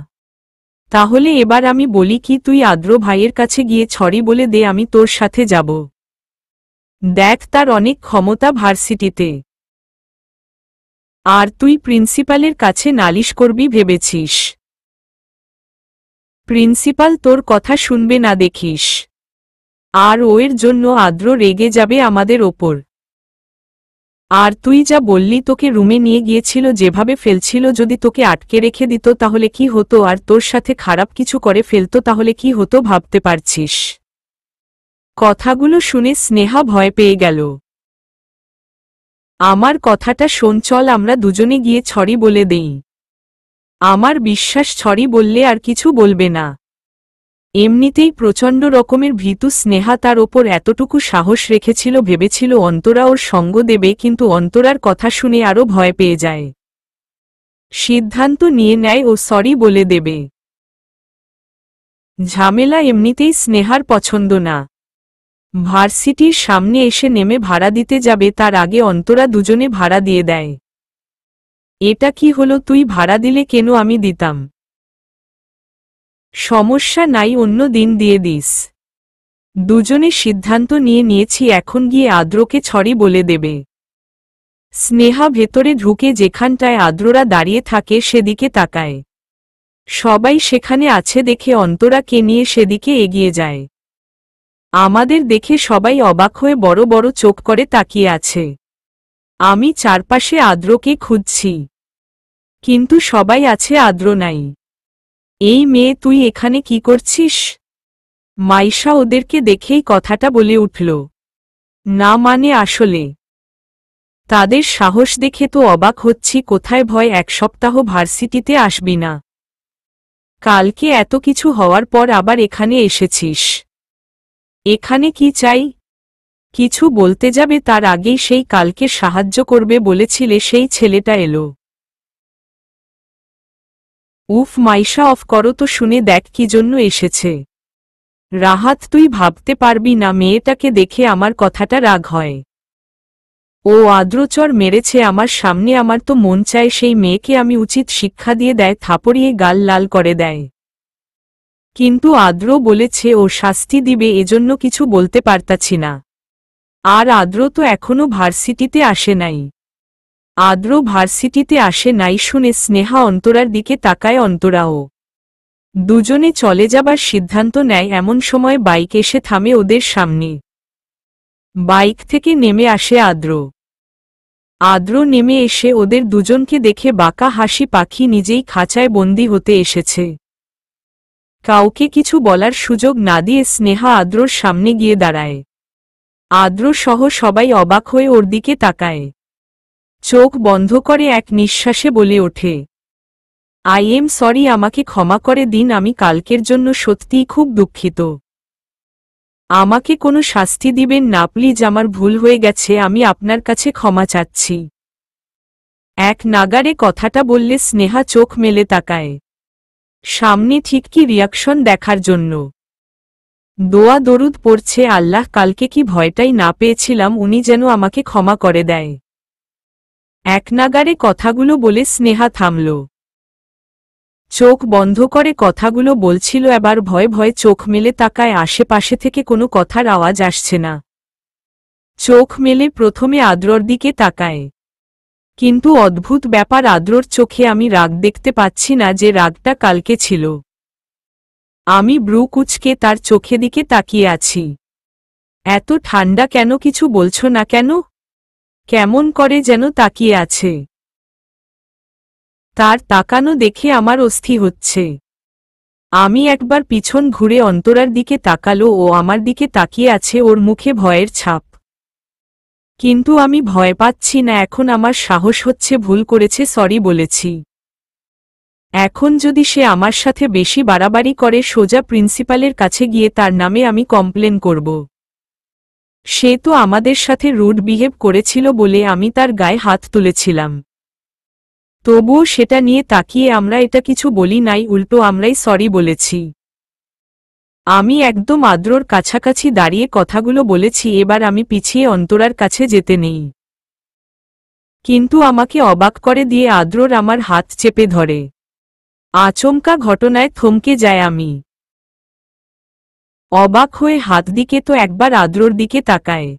তাহলে এবার আমি বলি কি, তুই আদ্র ভাইয়ের কাছে গিয়ে সরি বলে দে, আমি তোর সাথে যাব। দেখ তার অনেক ক্ষমতা ভার্সিটিতে। আর তুই প্রিন্সিপালের কাছে নালিশ করবি ভেবেছিস? প্রিন্সিপাল তোর কথা শুনবে না দেখিস। আর ওর জন্য আদ্র রেগে যাবে আমাদের ওপর। আর তুই যা বললি, তোকে রুমে নিয়ে গিয়েছিল, যেভাবে ফেলছিল, যদি তোকে আটকে রেখে দিত তাহলে কি হতো, আর তোর সাথে খারাপ কিছু করে ফেলতো তাহলে কি হতো ভাবতে পারছিস? কথাগুলো শুনে স্নেহা ভয় পেয়ে গেল। আমার কথাটা শোন, চল আমরা দুজনে গিয়ে সরি বলে দেই। আমার বিশ্বাস সরি বললে আর কিছু বলবে না। এমনিতেই প্রচণ্ড রকমের ভীতু স্নেহা তার ওপর এতটুকু সাহস রেখেছিল, ভেবেছিল অন্তরা ওর সঙ্গ দেবে, কিন্তু অন্তরার কথা শুনে আরও ভয় পেয়ে যায়। সিদ্ধান্ত নিয়ে নেয় ও সরি বলে দেবে। ঝামেলা এমনিতেই স্নেহার পছন্দ না। ভার্সিটির সামনে এসে নেমে ভাড়া দিতে যাবে, তার আগে অন্তরা দুজনে ভাড়া দিয়ে দেয়। এটা কি হলো, তুই ভাড়া দিলে কেন? আমি দিতাম। সমস্যা নাই, অন্য দিন দিয়ে দিস। দুজনে সিদ্ধান্ত নিয়েছি এখন গিয়ে আদ্রকে সরি বলে দেবে। স্নেহা ভেতরে ঢুকে যেখানটায় আদ্ররা দাঁড়িয়ে থাকে সেদিকে তাকায়। সবাই সেখানে আছে দেখে অন্তরাকে নিয়ে সেদিকে এগিয়ে যায়। আমাদের দেখে সবাই অবাক হয়ে বড় বড় চোখ করে তাকিয়ে আছে। আমি চারপাশে আদ্রকে খুঁজছি, কিন্তু সবাই আছে, আদ্র নাই। এই মেয়ে, তুই এখানে কি করছিস? মাইশা ওদেরকে দেখেই কথাটা বলে উঠল। না মানে আসলে তাদের সাহস দেখে তো অবাক হচ্ছি। কোথায় ভয়? এক সপ্তাহ ভার্সিটিতে আসবি না, কালকে এত কিছু হওয়ার পর আবার এখানে এসেছিস। এখানে কি চাই? কিছু বলতে যাবে তার আগেই সেই কালকে সাহায্য করবে বলেছিলে সেই ছেলেটা এলো। উফ মাইশা, অফ করো তো, শুনে দেখ কি জন্য এসেছে। রাহাত, তুই ভাবতে পারবি না মেয়েটাকে দেখে আমার কথাটা রাগ হয়। ও আদ্রচর মেরেছে আমার সামনে, আমার তো মন চায় সেই মেয়েকে আমি উচিত শিক্ষা দিয়ে দেয়, থাপড়িয়ে গাল লাল করে দেয়। কিন্তু আদ্র বলেছে ও শাস্তি দিবে, এজন্য কিছু বলতে পারতাছি না। আর আদ্র তো এখনো ভার্সিটিতে আসে নাই। আদ্র ভার্সিটিতে আসে নাই শুনে স্নেহা অন্তরার দিকে তাকায়। অন্তরাও দুজনে চলে যাবার সিদ্ধান্ত নেয়। এমন সময় বাইক এসে থামে ওদের সামনে। বাইক থেকে নেমে আসে আদ্র। আদ্র নেমে এসে ওদের দুজনকে দেখে বাঁকা হাসি পাখি নিজেই খাঁচায় বন্দি হতে এসেছে। কাউকে কিছু বলার সুযোগ না দিয়ে স্নেহা আদ্রর সামনে গিয়ে দাঁড়ায়। আদ্র সহ সবাই অবাক হয়ে ওর দিকে তাকায়। চোখ বন্ধ করে এক নিঃশ্বাসে বলে ওঠে, আই এম সরি, আমাকে ক্ষমা করে দিন, আমি কালকের জন্য সত্যিই খুব দুঃখিত। আমাকে কোনো শাস্তি দিবেন না প্লিজ, আমার ভুল হয়ে গেছে, আমি আপনার কাছে ক্ষমা চাচ্ছি। এক নাগারে কথাটা বললে স্নেহা চোখ মেলে তাকায় সামনে ঠিক কি রিয়াকশন দেখার জন্য। দোয়া দরুদ পড়ছে, আল্লাহ কালকে কি ভয়টাই না পেয়েছিলাম, উনি যেন আমাকে ক্ষমা করে দেয়। এক নাগারে কথাগুলো বলে স্নেহা থামল। চোখ বন্ধ করে কথাগুলো বলছিল, এবার ভয়ে ভয়ে চোখ মেলে তাকায়। আশেপাশে থেকে কোনো কথার আওয়াজ আসছে না। চোখ মেলে প্রথমে আদ্রর দিকে তাকায়, কিন্তু অদ্ভুত ব্যাপার, আদ্রর চোখে আমি রাগ দেখতে পাচ্ছি না যে রাগটা কালকে ছিল। আমি ব্রু কুঁচকে তার চোখে দিকে তাকিয়ে আছি। এত ঠান্ডা কেন? কিছু বলছো না কেন? কেমন করে যেন তাকিয়ে আছে। তার তাকানো দেখে আমার অস্থির হচ্ছে। আমি একবার পিছন ঘুরে অন্তরার দিকে তাকালো, ও আমার দিকে তাকিয়ে আছে, ওর মুখে ভয়ের ছাপ। কিন্তু আমি ভয় পাচ্ছি না, এখন আমার সাহস হচ্ছে, ভুল করেছে, সরি বলেছি। এখন যদি সে আমার সাথে বেশি বাড়াবাড়ি করে, সোজা প্রিন্সিপালের কাছে গিয়ে তার নামে আমি কমপ্লেন করব। সে তো আমাদের সাথে রুড বিহেভ করেছিল বলে আমি তার গায়ে হাত তুলেছিলাম, তবুও সেটা নিয়ে তাকিয়ে আমরা এটা কিছু বলি নাই, উল্টো আমরাই সরি বলেছি। আমি একদম আদ্রর কাছাকাছি দাঁড়িয়ে কথাগুলো বলেছি, এবার আমি পিছিয়ে অন্তরার কাছে যেতে নেই। কিন্তু আমাকে অবাক করে দিয়ে আদ্রর আমার হাত চেপে ধরে। আচমকা ঘটনায় থমকে যায় আমি। অবাক হয়ে হাত দিকে তো একবার আদ্রর দিকে তাকায়।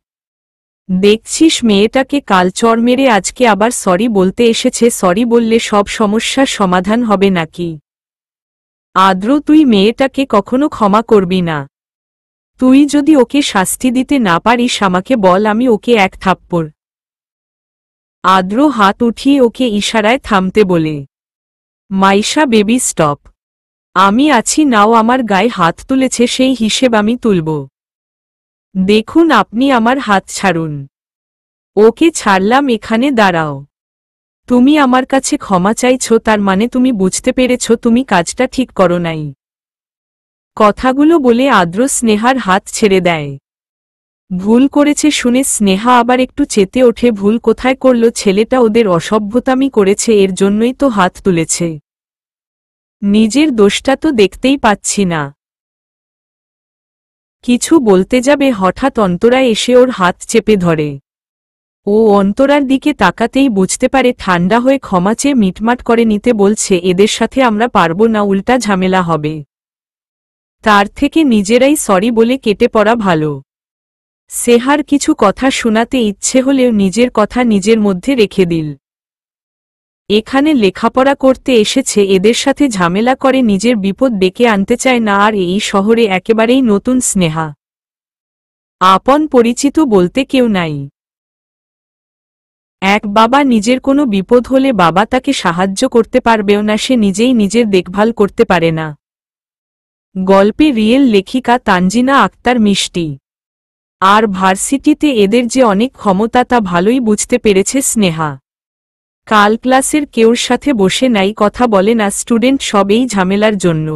দেখছিস মেয়েটাকে, কাল চড় মেরে আজকে আবার সরি বলতে এসেছে। সরি বললে সব সমস্যার সমাধান হবে নাকি? আদ্র, তুই মেয়েটাকে কখনো ক্ষমা করবি না। তুই যদি ওকে শাস্তি দিতে না পারিস আমাকে বল, আমি ওকে এক থাপ্পড়। আদ্র হাত উঠিয়ে ওকে ইশারায় থামতে বলে, মাইশা বেবি স্টপ। আমি আছি, নাও আমার গায়ে হাত তুলেছে সেই হিসেব আমি তুলব। দেখুন আপনি আমার হাত ছাড়ুন। ওকে ছাড়লাম, এখানে দাঁড়াও। তুমি আমার কাছে ক্ষমা চাইছো, তার মানে তুমি বুঝতে পেরেছ তুমি কাজটা ঠিক করো নাই। কথাগুলো বলে আদ্র স্নেহার হাত ছেড়ে দেয়। ভুল করেছে শুনে স্নেহা আবার একটু চেতে ওঠে। ভুল কোথায় করল? ছেলেটা ওদের অসভ্যতামি করেছে, এর জন্যই তো হাত তুলেছে। নিজের দোষটা তো দেখতেই পাচ্ছি না। কিছু বলতে যাবে হঠাৎ অন্তরা এসে ওর হাত চেপে ধরে। ও অন্তরার দিকে তাকাতেই বুঝতে পারে, ঠান্ডা হয়ে ক্ষমা চেয়ে মিটমাট করে নিতে বলছে। এদের সাথে আমরা পারবো না, উল্টা ঝামেলা হবে। তার থেকে নিজেরাই সরি বলে কেটে পড়া ভালো। সেহার কিছু কথা শোনাতে ইচ্ছে হলেও নিজের কথা নিজের মধ্যে রেখে দিল। এখানে লেখাপড়া করতে এসেছে, এদের সাথে ঝামেলা করে নিজের বিপদ ডেকে আনতে চায় না। আর এই শহরে একেবারেই নতুন স্নেহা, আপন পরিচিত বলতে কেউ নাই। এক বাবা নিজের কোনো বিপদ হলে বাবা তাকে সাহায্য করতে পারবেও না, সে নিজেই নিজের দেখভাল করতে পারে না। গল্পে রিয়েল লেখিকা তানজিনা আক্তার মিষ্টি। আর ভার্সিটিতে এদের যে অনেক ক্ষমতা তা ভালোই বুঝতে পেরেছে স্নেহা। কাল ক্লাসের কেউর সাথে বসে নাই, কথা বলে না স্টুডেন্ট, সব এই ঝামেলার জন্য।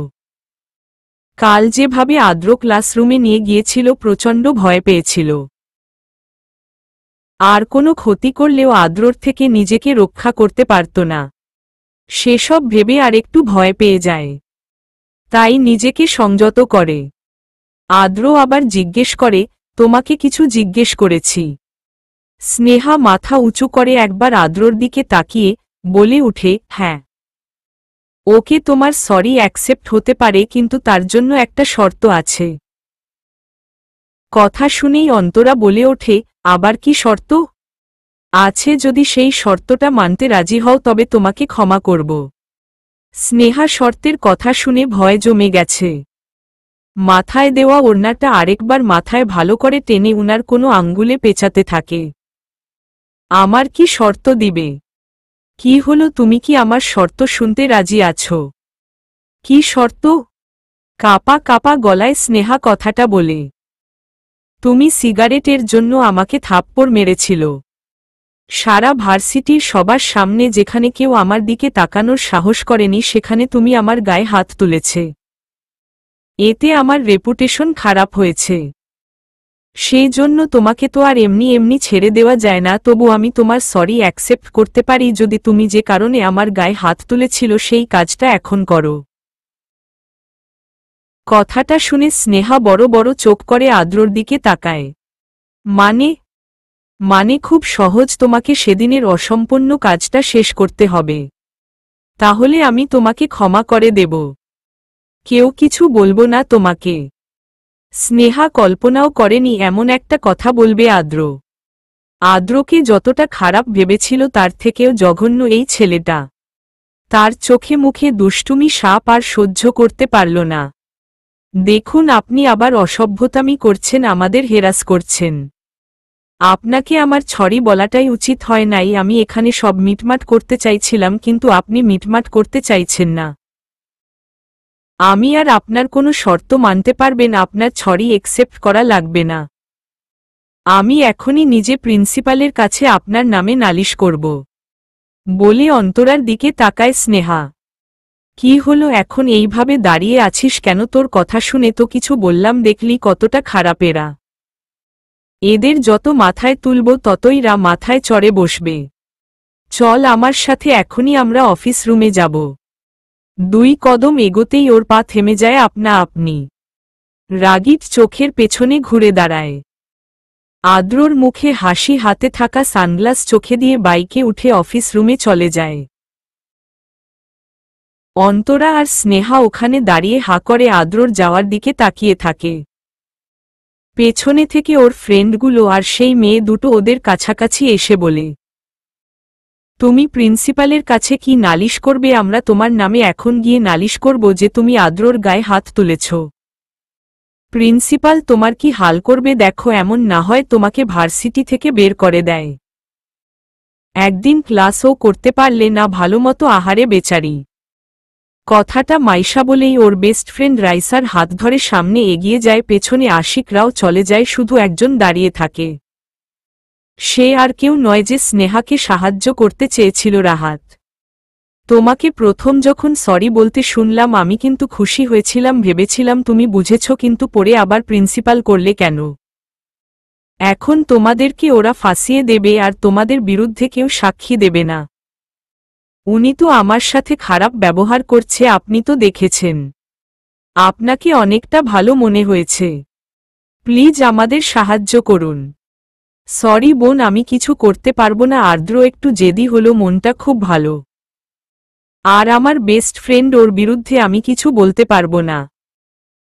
কাল যেভাবে আদ্র ক্লাসরুমে নিয়ে গিয়েছিল প্রচণ্ড ভয় পেয়েছিল। আর কোনো ক্ষতি করলেও আদ্রর থেকে নিজেকে রক্ষা করতে পারত না। সেসব ভেবে আরেকটু ভয় পেয়ে যায়, তাই নিজেকে সংযত করে। আদ্র আবার জিজ্ঞেস করে, তোমাকে কিছু জিজ্ঞেস করেছি? স্নেহা মাথা উঁচু করে একবার আদ্রর দিকে তাকিয়ে বলে উঠে, হ্যাঁ। ওকে, তোমার সরি অ্যাকসেপ্ট হতে পারে, কিন্তু তার জন্য একটা শর্ত আছে। কথা শুনেই অন্তরা বলে ওঠে, আবার কি শর্ত আছে? যদি সেই শর্তটা মানতে রাজি হও তবে তোমাকে ক্ষমা করব। স্নেহা শর্তের কথা শুনে ভয় জমে গেছে। মাথায় দেওয়া ওড়নাটা আরেকবার মাথায় ভালো করে টেনে উনার কোনো আঙ্গুলে পেঁচাতে থাকে। আমার কি শর্ত দিবে? কি হলো, তুমি কি আমার শর্ত শুনতে রাজি আছো? কি শর্ত? কাপা কাপা গলায় স্নেহা কথাটা বলে। তুমি সিগারেটের জন্য আমাকে থাপ্পড় মেরেছিল। সারা ভার্সিটির সবার সামনে, যেখানে কেউ আমার দিকে তাকানোর সাহস করেনি, সেখানে তুমি আমার গায়ে হাত তুলেছে। এতে আমার রেপুটেশন খারাপ হয়েছে। সেই জন্য তোমাকে তো আর এমনি এমনি ছেড়ে দেওয়া যায় না। তবু আমি তোমার সরি অ্যাকসেপ্ট করতে পারি যদি তুমি যে কারণে আমার গায়ে হাত তুলেছিল সেই কাজটা এখন করো। কথাটা শুনে স্নেহা বড় বড় চোখ করে আদ্রর দিকে তাকায়। মানে খুব সহজ, তোমাকে সেদিনের অসম্পূর্ণ কাজটা শেষ করতে হবে। তাহলে আমি তোমাকে ক্ষমা করে দেব। কেউ কিছু বলবো না তোমাকে। স্নেহা কল্পনাও করেনি এমন একটা কথা বলবে আদ্র। আদ্রকে যতটা খারাপ ভেবেছিল তার থেকেও জঘন্য এই ছেলেটা। তার চোখে মুখে দুষ্টুমি সাপ আর সহ্য করতে পারল না। দেখুন, আপনি আবার অসভ্যতামি করছেন, আমাদের হেরাস করছেন। আপনাকে আমার সরি বলাটাই উচিত হয় নাই। আমি এখানে সব মিটমাট করতে চাইছিলাম, কিন্তু আপনি মিটমাট করতে চাইছেন না। আমি আর আপনার কোনো শর্ত মানতে পারবেন, আপনার সরি একসেপ্ট করা লাগবে না। আমি এখনই নিজে প্রিন্সিপালের কাছে আপনার নামে নালিশ করব বলে অন্তরার দিকে তাকায় স্নেহা। কি হলো, এখন এইভাবে দাঁড়িয়ে আছিস কেন? তোর কথা শুনে তো কিছু বললাম, দেখলি কতটা খারাপ এরা। এদের যত মাথায় তুলব ততই রা মাথায় চড়ে বসবে। চল আমার সাথে, এখনই আমরা অফিস রুমে যাব। 2 কদম এগোতেই ওর পা থেমে যায় আপনা আপনি। রাগীর চোখের পেছনে ঘুরে দাঁড়ায়। আদ্রর মুখে হাসি, হাতে থাকা সানগ্লাস চোখে দিয়ে বাইকে উঠে অফিস রুমে চলে যায়। অন্তরা আর স্নেহা ওখানে দাঁড়িয়ে হাঁ করে আদ্রর যাওয়ার দিকে তাকিয়ে থাকে। পেছনে থেকে ওর ফ্রেন্ডগুলো আর সেই মেয়ে দুটো ওদের কাছাকাছি এসে বলে, তুমি প্রিন্সিপালের কাছে কি নালিশ করবে? আমরা তোমার নামে এখন গিয়ে নালিশ করব যে তুমি আদ্রর গায়ে হাত তুলেছ। প্রিন্সিপাল তোমার কি হাল করবে দেখো, এমন না হয় তোমাকে ভার্সিটি থেকে বের করে দেয়। একদিন ক্লাসও করতে পারলে না ভালোমতো, আহারে বেচারি। কথাটা মাইশা বলেই ওর বেস্ট ফ্রেন্ড রাইসার হাত ধরে সামনে এগিয়ে যায়। পেছনে আশিকরাও চলে যায়, শুধু একজন দাঁড়িয়ে থাকে। সে আর কেউ নয় যে স্নেহাকে সাহায্য করতে চেয়েছিল রাহাত। তোমাকে প্রথম যখন সরি বলতে শুনলাম আমি কিন্তু খুশি হয়েছিলাম, ভেবেছিলাম তুমি বুঝেছ, কিন্তু পরে আবার প্রিন্সিপাল করলে কেন? এখন তোমাদেরকে ওরা ফাঁসিয়ে দেবে আর তোমাদের বিরুদ্ধে কেউ সাক্ষী দেবে না। উনি তো আমার সাথে খারাপ ব্যবহার করছে, আপনি তো দেখেছেন। আপনাকে অনেকটা ভালো মনে হয়েছে। প্লিজ আমাদের সাহায্য করুন। সরি বোন, আমি কিছু করতে পারবো না। আর্দ্র একটু জেদি হলো, মনটা খুব ভালো। আর আমার বেস্ট ফ্রেন্ড, ওর বিরুদ্ধে আমি কিছু বলতে পারবো না।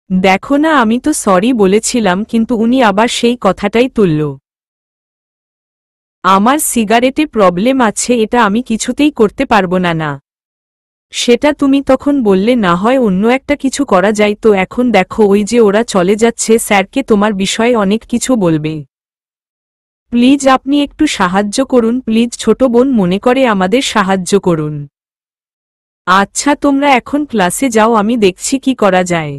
দেখো না, আমি তো সরি বলেছিলাম, কিন্তু উনি আবার সেই কথাটাই তুলল। আমার সিগারেটে প্রবলেম আছে, এটা আমি কিছুতেই করতে পারবো না। না, সেটা তুমি তখন বললে না হয় অন্য একটা কিছু করা যায়, তো এখন দেখো ওই যে ওরা চলে যাচ্ছে, স্যারকে তোমার বিষয়ে অনেক কিছু বলবে। প্লিজ আপনি একটু সাহায্য করুন, প্লিজ ছোট বোন মনে করে আমাদের সাহায্য করুন। আচ্ছা তোমরা এখন ক্লাসে যাও, আমি দেখছি কি করা যায়।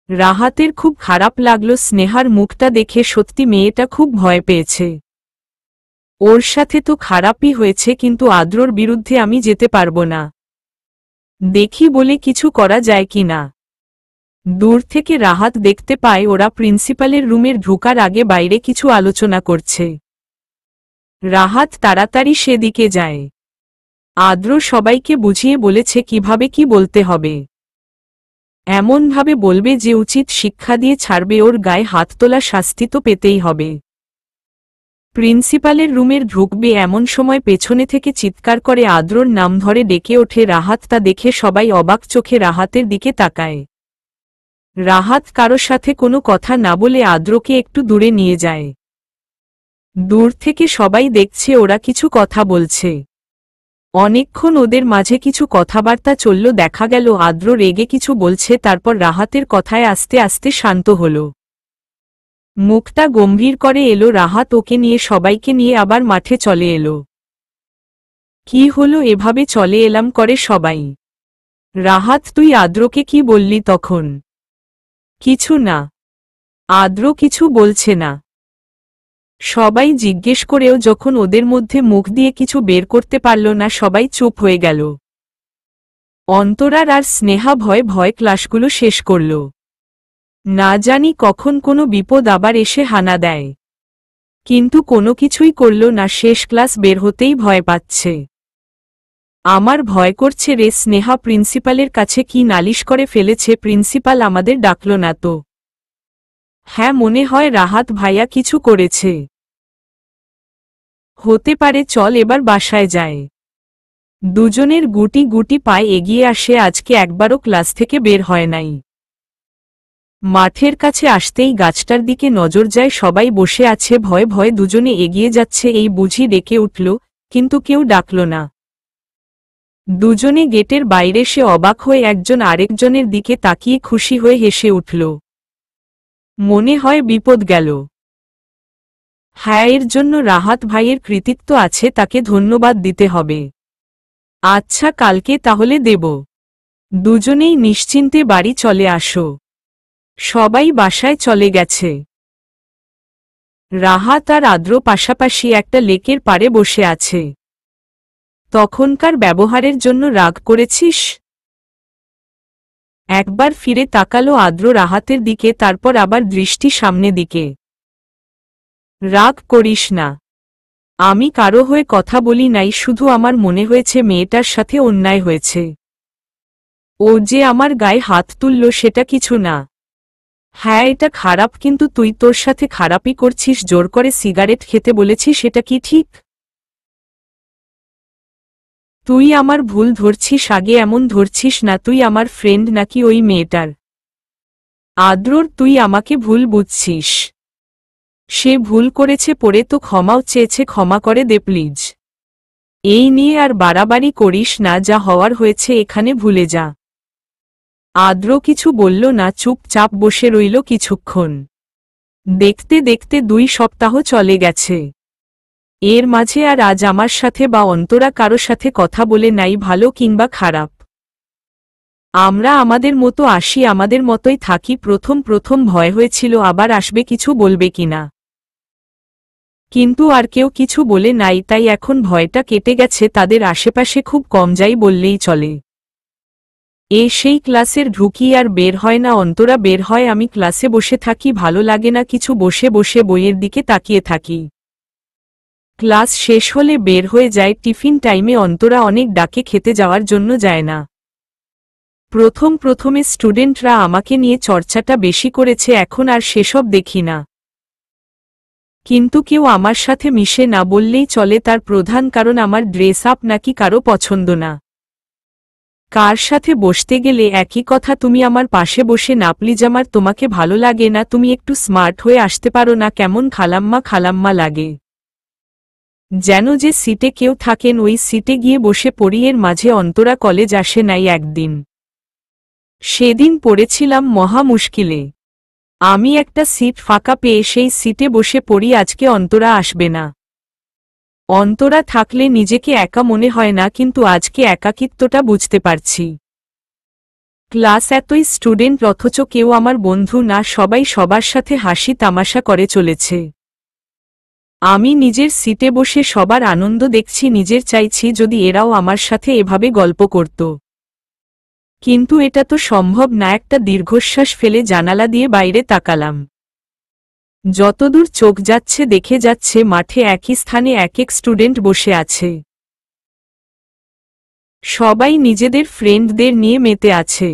রাহাতের খুব খারাপ লাগলো স্নেহার মুখটা দেখে, সত্যি মেয়েটা খুব ভয় পেয়েছে। ওর সাথে তো খারাপই হয়েছে, কিন্তু আদ্রর বিরুদ্ধে আমি যেতে পারবো না। দেখি বলে কিছু করা যায় কি না। দূর থেকে রাহাত দেখতে পায় ওরা প্রিন্সিপালের রুমের ঢোকার আগে বাইরে কিছু আলোচনা করছে। রাহাত তাড়াতাড়ি সেদিকে যায়। আদ্র সবাইকে বুঝিয়ে বলেছে কিভাবে কি বলতে হবে। এমনভাবে বলবে যে উচিত শিক্ষা দিয়ে ছাড়বে, ওর গায়ে হাত তোলা শাস্তি তো পেতেই হবে। প্রিন্সিপালের রুমের ঢুকবে এমন সময় পেছনে থেকে চিৎকার করে আদ্রর নাম ধরে ডেকে ওঠে রাহাত। তা দেখে সবাই অবাক চোখে রাহাতের দিকে তাকায়। রাহাত কারো সাথে কোনো কথা না বলে আদ্রকে একটু দূরে নিয়ে যায়। দূর থেকে সবাই দেখছে ওরা কিছু কথা বলছে। অনেকক্ষণ ওদের মাঝে কিছু কথাবার্তা চলল, দেখা গেল আদ্র রেগে কিছু বলছে, তারপর রাহাতের কথায় আস্তে আস্তে শান্ত হল। মুখটা গম্ভীর করে এলো রাহাত, ওকে নিয়ে সবাইকে নিয়ে আবার মাঠে চলে এলো। কি হলো, এভাবে চলে এলাম করে সবাই? রাহাত তুই আদ্রকে কি বললি তখন? কিছু না। আদ্র কিছু বলছে না। সবাই জিজ্ঞেস করেও যখন ওদের মধ্যে মুখ দিয়ে কিছু বের করতে পারল না, সবাই চুপ হয়ে গেল। অন্তরার আর স্নেহা ভয়ে ভয়ে ক্লাসগুলো শেষ করল। না জানি কখন কোনো বিপদ আবার এসে হানা দেয়। কিন্তু কোনো কিছুই করল না, শেষ ক্লাস বের হতেই ভয় পাচ্ছে। আমার ভয় করছে রে। স্নেহা প্রিন্সিপালের কাছে কি নালিশ করে ফেলেছে? প্রিন্সিপাল আমাদের ডাকল না তো? হ্যাঁ, মনে হয় রাহাত ভাইয়া কিছু করেছে। হতে পারে, চল এবার বাসায় যায়। দুজনের গুটি গুটি পায়ে এগিয়ে আসে। আজকে একবারও ক্লাস থেকে বের হয় নাই। মাঠের কাছে আসতেই গাছটার দিকে নজর যায়। সবাই বসে আছে ভয়ে ভয়ে, দুজনে এগিয়ে যাচ্ছে। এই বুঝি ডেকে উঠল, কিন্তু কেউ ডাকল না। দুজনে গেটের বাইরে সে অবাক হয়ে একজন আরেকজনের দিকে তাকিয়ে খুশি হয়ে হেসে উঠল। মনে হয় বিপদ গেল। হ্যাঁ, এর জন্য রাহাত ভাইয়ের কৃতিত্ব আছে, তাকে ধন্যবাদ দিতে হবে। আচ্ছা, কালকে তাহলে দেব। দুজনেই নিশ্চিন্তে বাড়ি চলে আসো। সবাই বাসায় চলে গেছে। রাহাত আর আদ্র পাশাপাশি একটা লেকের পাড়ে বসে আছে। তখনকার ব্যবহারের জন্য রাগ করেছিস? একবার ফিরে তাকালো আদ্র রাহাতের দিকে, তারপর আবার দৃষ্টি সামনে দিকে। রাগ করিস না। আমি কারো হয়ে কথা বলি নাই, শুধু আমার মনে হয়েছে মেয়েটার সাথে অন্যায় হয়েছে। ও যে আমার গায়ে হাত তুলল সেটা কিছু না। হ্যাঁ, এটা খারাপ, কিন্তু তুই তোর সাথে খারাপই করছিস। জোর করে সিগারেট খেতে বলেছিস, সেটা কি ঠিক? তুই আমার ভুল ধরছিস, আগে এমন ধরছিস না। তুই আমার ফ্রেন্ড নাকি ওই মেয়েটার? আদ্রর, তুই আমাকে ভুল বুঝছিস। সে ভুল করেছে, পরে তো ক্ষমাও চেয়েছে, ক্ষমা করে দে প্লিজ। এই নিয়ে আর বাড়াবাড়ি করিস না, যা হওয়ার হয়েছে এখানে ভুলে যা। আদ্র কিছু বলল না, চুপচাপ বসে রইল কিছুক্ষণ। দেখতে দেখতে 2 সপ্তাহ চলে গেছে। এর মাঝে আর আজ আমার সাথে বা অন্তরা কারো সাথে কথা বলে নাই, ভালো কিংবা খারাপ। আমরা আমাদের মতো আসি, আমাদের মতোই থাকি। প্রথম প্রথম ভয় হয়েছিল আবার আসবে কিছু বলবে কিনা। কিন্তু আর কেউ কিছু বলে নাই, তাই এখন ভয়টা কেটে গেছে। তাদের আশেপাশে খুব কম যাই বললেই চলে। সেই ক্লাসের ঢুকি আর বের হয় না। অন্তরা বের হয়, আমি ক্লাসে বসে থাকি, ভালো লাগে না কিছু, বসে বসে বইয়ের দিকে তাকিয়ে থাকি। ক্লাস শেষ হলে বের হয়ে যায়। টিফিন টাইমে অন্তরা অনেক ডাকে, খেতে যাওয়ার জন্য যায় না। প্রথমে স্টুডেন্টরা আমাকে নিয়ে চর্চাটা বেশি করেছে, এখন আর সেসব দেখি না। কিন্তু কেউ আমার সাথে মিশে না বললেই চলে। তার প্রধান কারণ আমার ড্রেস আপ নাকি কারো পছন্দ না। কার সাথে বসতে গেলে একই কথা, তুমি আমার পাশে বসে না প্লিজ, আমার তোমাকে ভালো লাগে না, তুমি একটু স্মার্ট হয়ে আসতে পারো না, কেমন খালাম্মা খালাম্মা লাগে। যেন যে সিটে কেউ থাকেন ওই সিটে গিয়ে বসে পড়ি। এর মাঝে অন্তরা কলেজ আসে নাই একদিন। সেদিন পড়েছিলাম মহা মুশকিলে। আমি একটা সিট ফাঁকা পেয়ে সেই সিটে বসে পড়ি। আজকে অন্তরা আসবে না। অন্তরা থাকলে নিজেকে একা মনে হয় না, কিন্তু আজকে একাকিত্বটা বুঝতে পারছি। ক্লাস এতই স্টুডেন্ট, অথচ কেউ আমার বন্ধু না, সবাই সবার সাথে হাসি তামাশা করে চলেছে। আমি নিজের সিটে বসে সবার আনন্দ দেখছি, নিজের চাইছি যদি এরাও আমার সাথে এভাবে গল্প করত। কিন্তু এটা তো সম্ভব না। একটা দীর্ঘশ্বাস ফেলে জানালা দিয়ে বাইরে তাকালাম। যতদূর চোখ যাচ্ছে দেখে যাচ্ছে মাঠে একই স্থানে এক এক স্টুডেন্ট বসে আছে। সবাই নিজেদের ফ্রেন্ডদের নিয়ে মেতে আছে।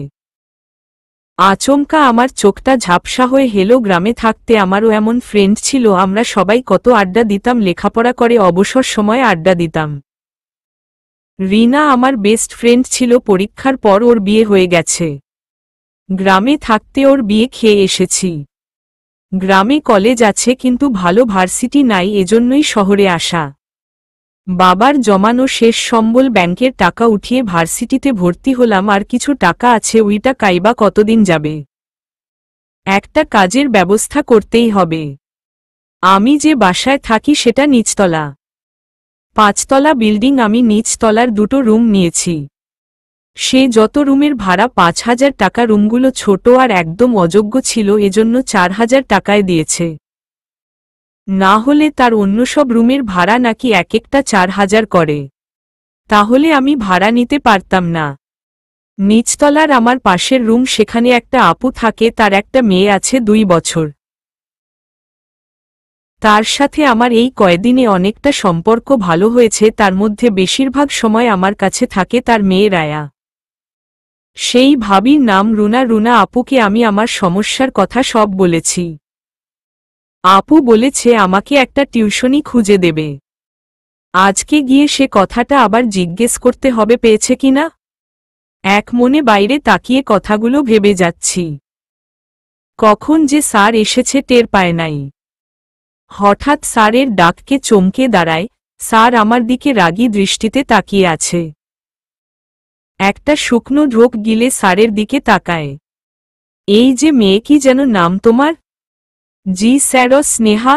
আচমকা আমার চোখটা ঝাপসা হয়ে হেলো। গ্রামে থাকতে আমারও এমন ফ্রেন্ড ছিল, আমরা সবাই কত আড্ডা দিতাম, লেখাপড়া করে অবসর সময় আড্ডা দিতাম। রিনা আমার বেস্ট ফ্রেন্ড ছিল, পরীক্ষার পর ওর বিয়ে হয়ে গেছে। গ্রামে থাকতে ওর বিয়ে খেয়ে এসেছি। গ্রামে কলেজ আছে কিন্তু ভালো ভার্সিটি নাই, এজন্যই শহরে আসা। বাবার জমানো শেষ সম্বল ব্যাংকের টাকা উঠিয়ে ভার্সিটিতে ভর্তি হলাম। আর কিছু টাকা আছে, ওইটা কাইবা কতদিন যাবে। একটা কাজের ব্যবস্থা করতেই হবে। আমি যে বাসায় থাকি সেটা নিচতলা, 5তলা বিল্ডিং। আমি নিচতলার 2টো রুম নিয়েছি। সে যত রুমের ভাড়া 5,000 টাকা। রুমগুলো ছোট আর একদম অযোগ্য ছিল, এজন্য 4,000 টাকায় দিয়েছে। না হলে তার অন্য সব রুমের ভাড়া নাকি এক একটা 4,000 করে। তাহলে আমি ভাড়া নিতে পারতাম না। নিচতলার আমার পাশের রুম, সেখানে একটা আপু থাকে, তার একটা মেয়ে আছে 2 বছর। তার সাথে আমার এই কয়দিনে অনেকটা সম্পর্ক ভালো হয়েছে। তার মধ্যে বেশিরভাগ সময় আমার কাছে থাকে তার মেয়ে রায়া। সেই ভাবির নাম রুনা। রুনা আপুকে আমি আমার সমস্যার কথা সব বলেছি। আপু বলেছে আমাকে একটা টিউশনি খুঁজে দেবে। আজকে গিয়ে সে কথাটা আবার জিজ্ঞেস করতে হবে পেয়েছে কিনা। এক মনে বাইরে তাকিয়ে কথাগুলো ভেবে যাচ্ছি। কখন যে স্যার এসেছে টের পায় নাই। হঠাৎ স্যারের ডাককে চমকে দাঁড়ায়। স্যার আমার দিকে রাগী দৃষ্টিতে তাকিয়ে আছে। একটা শুকনো ঢোক গিলে স্যারের দিকে তাকায়। এই যে মেয়ে, কি যেন নাম তোমার? জি স্যার, স্নেহা।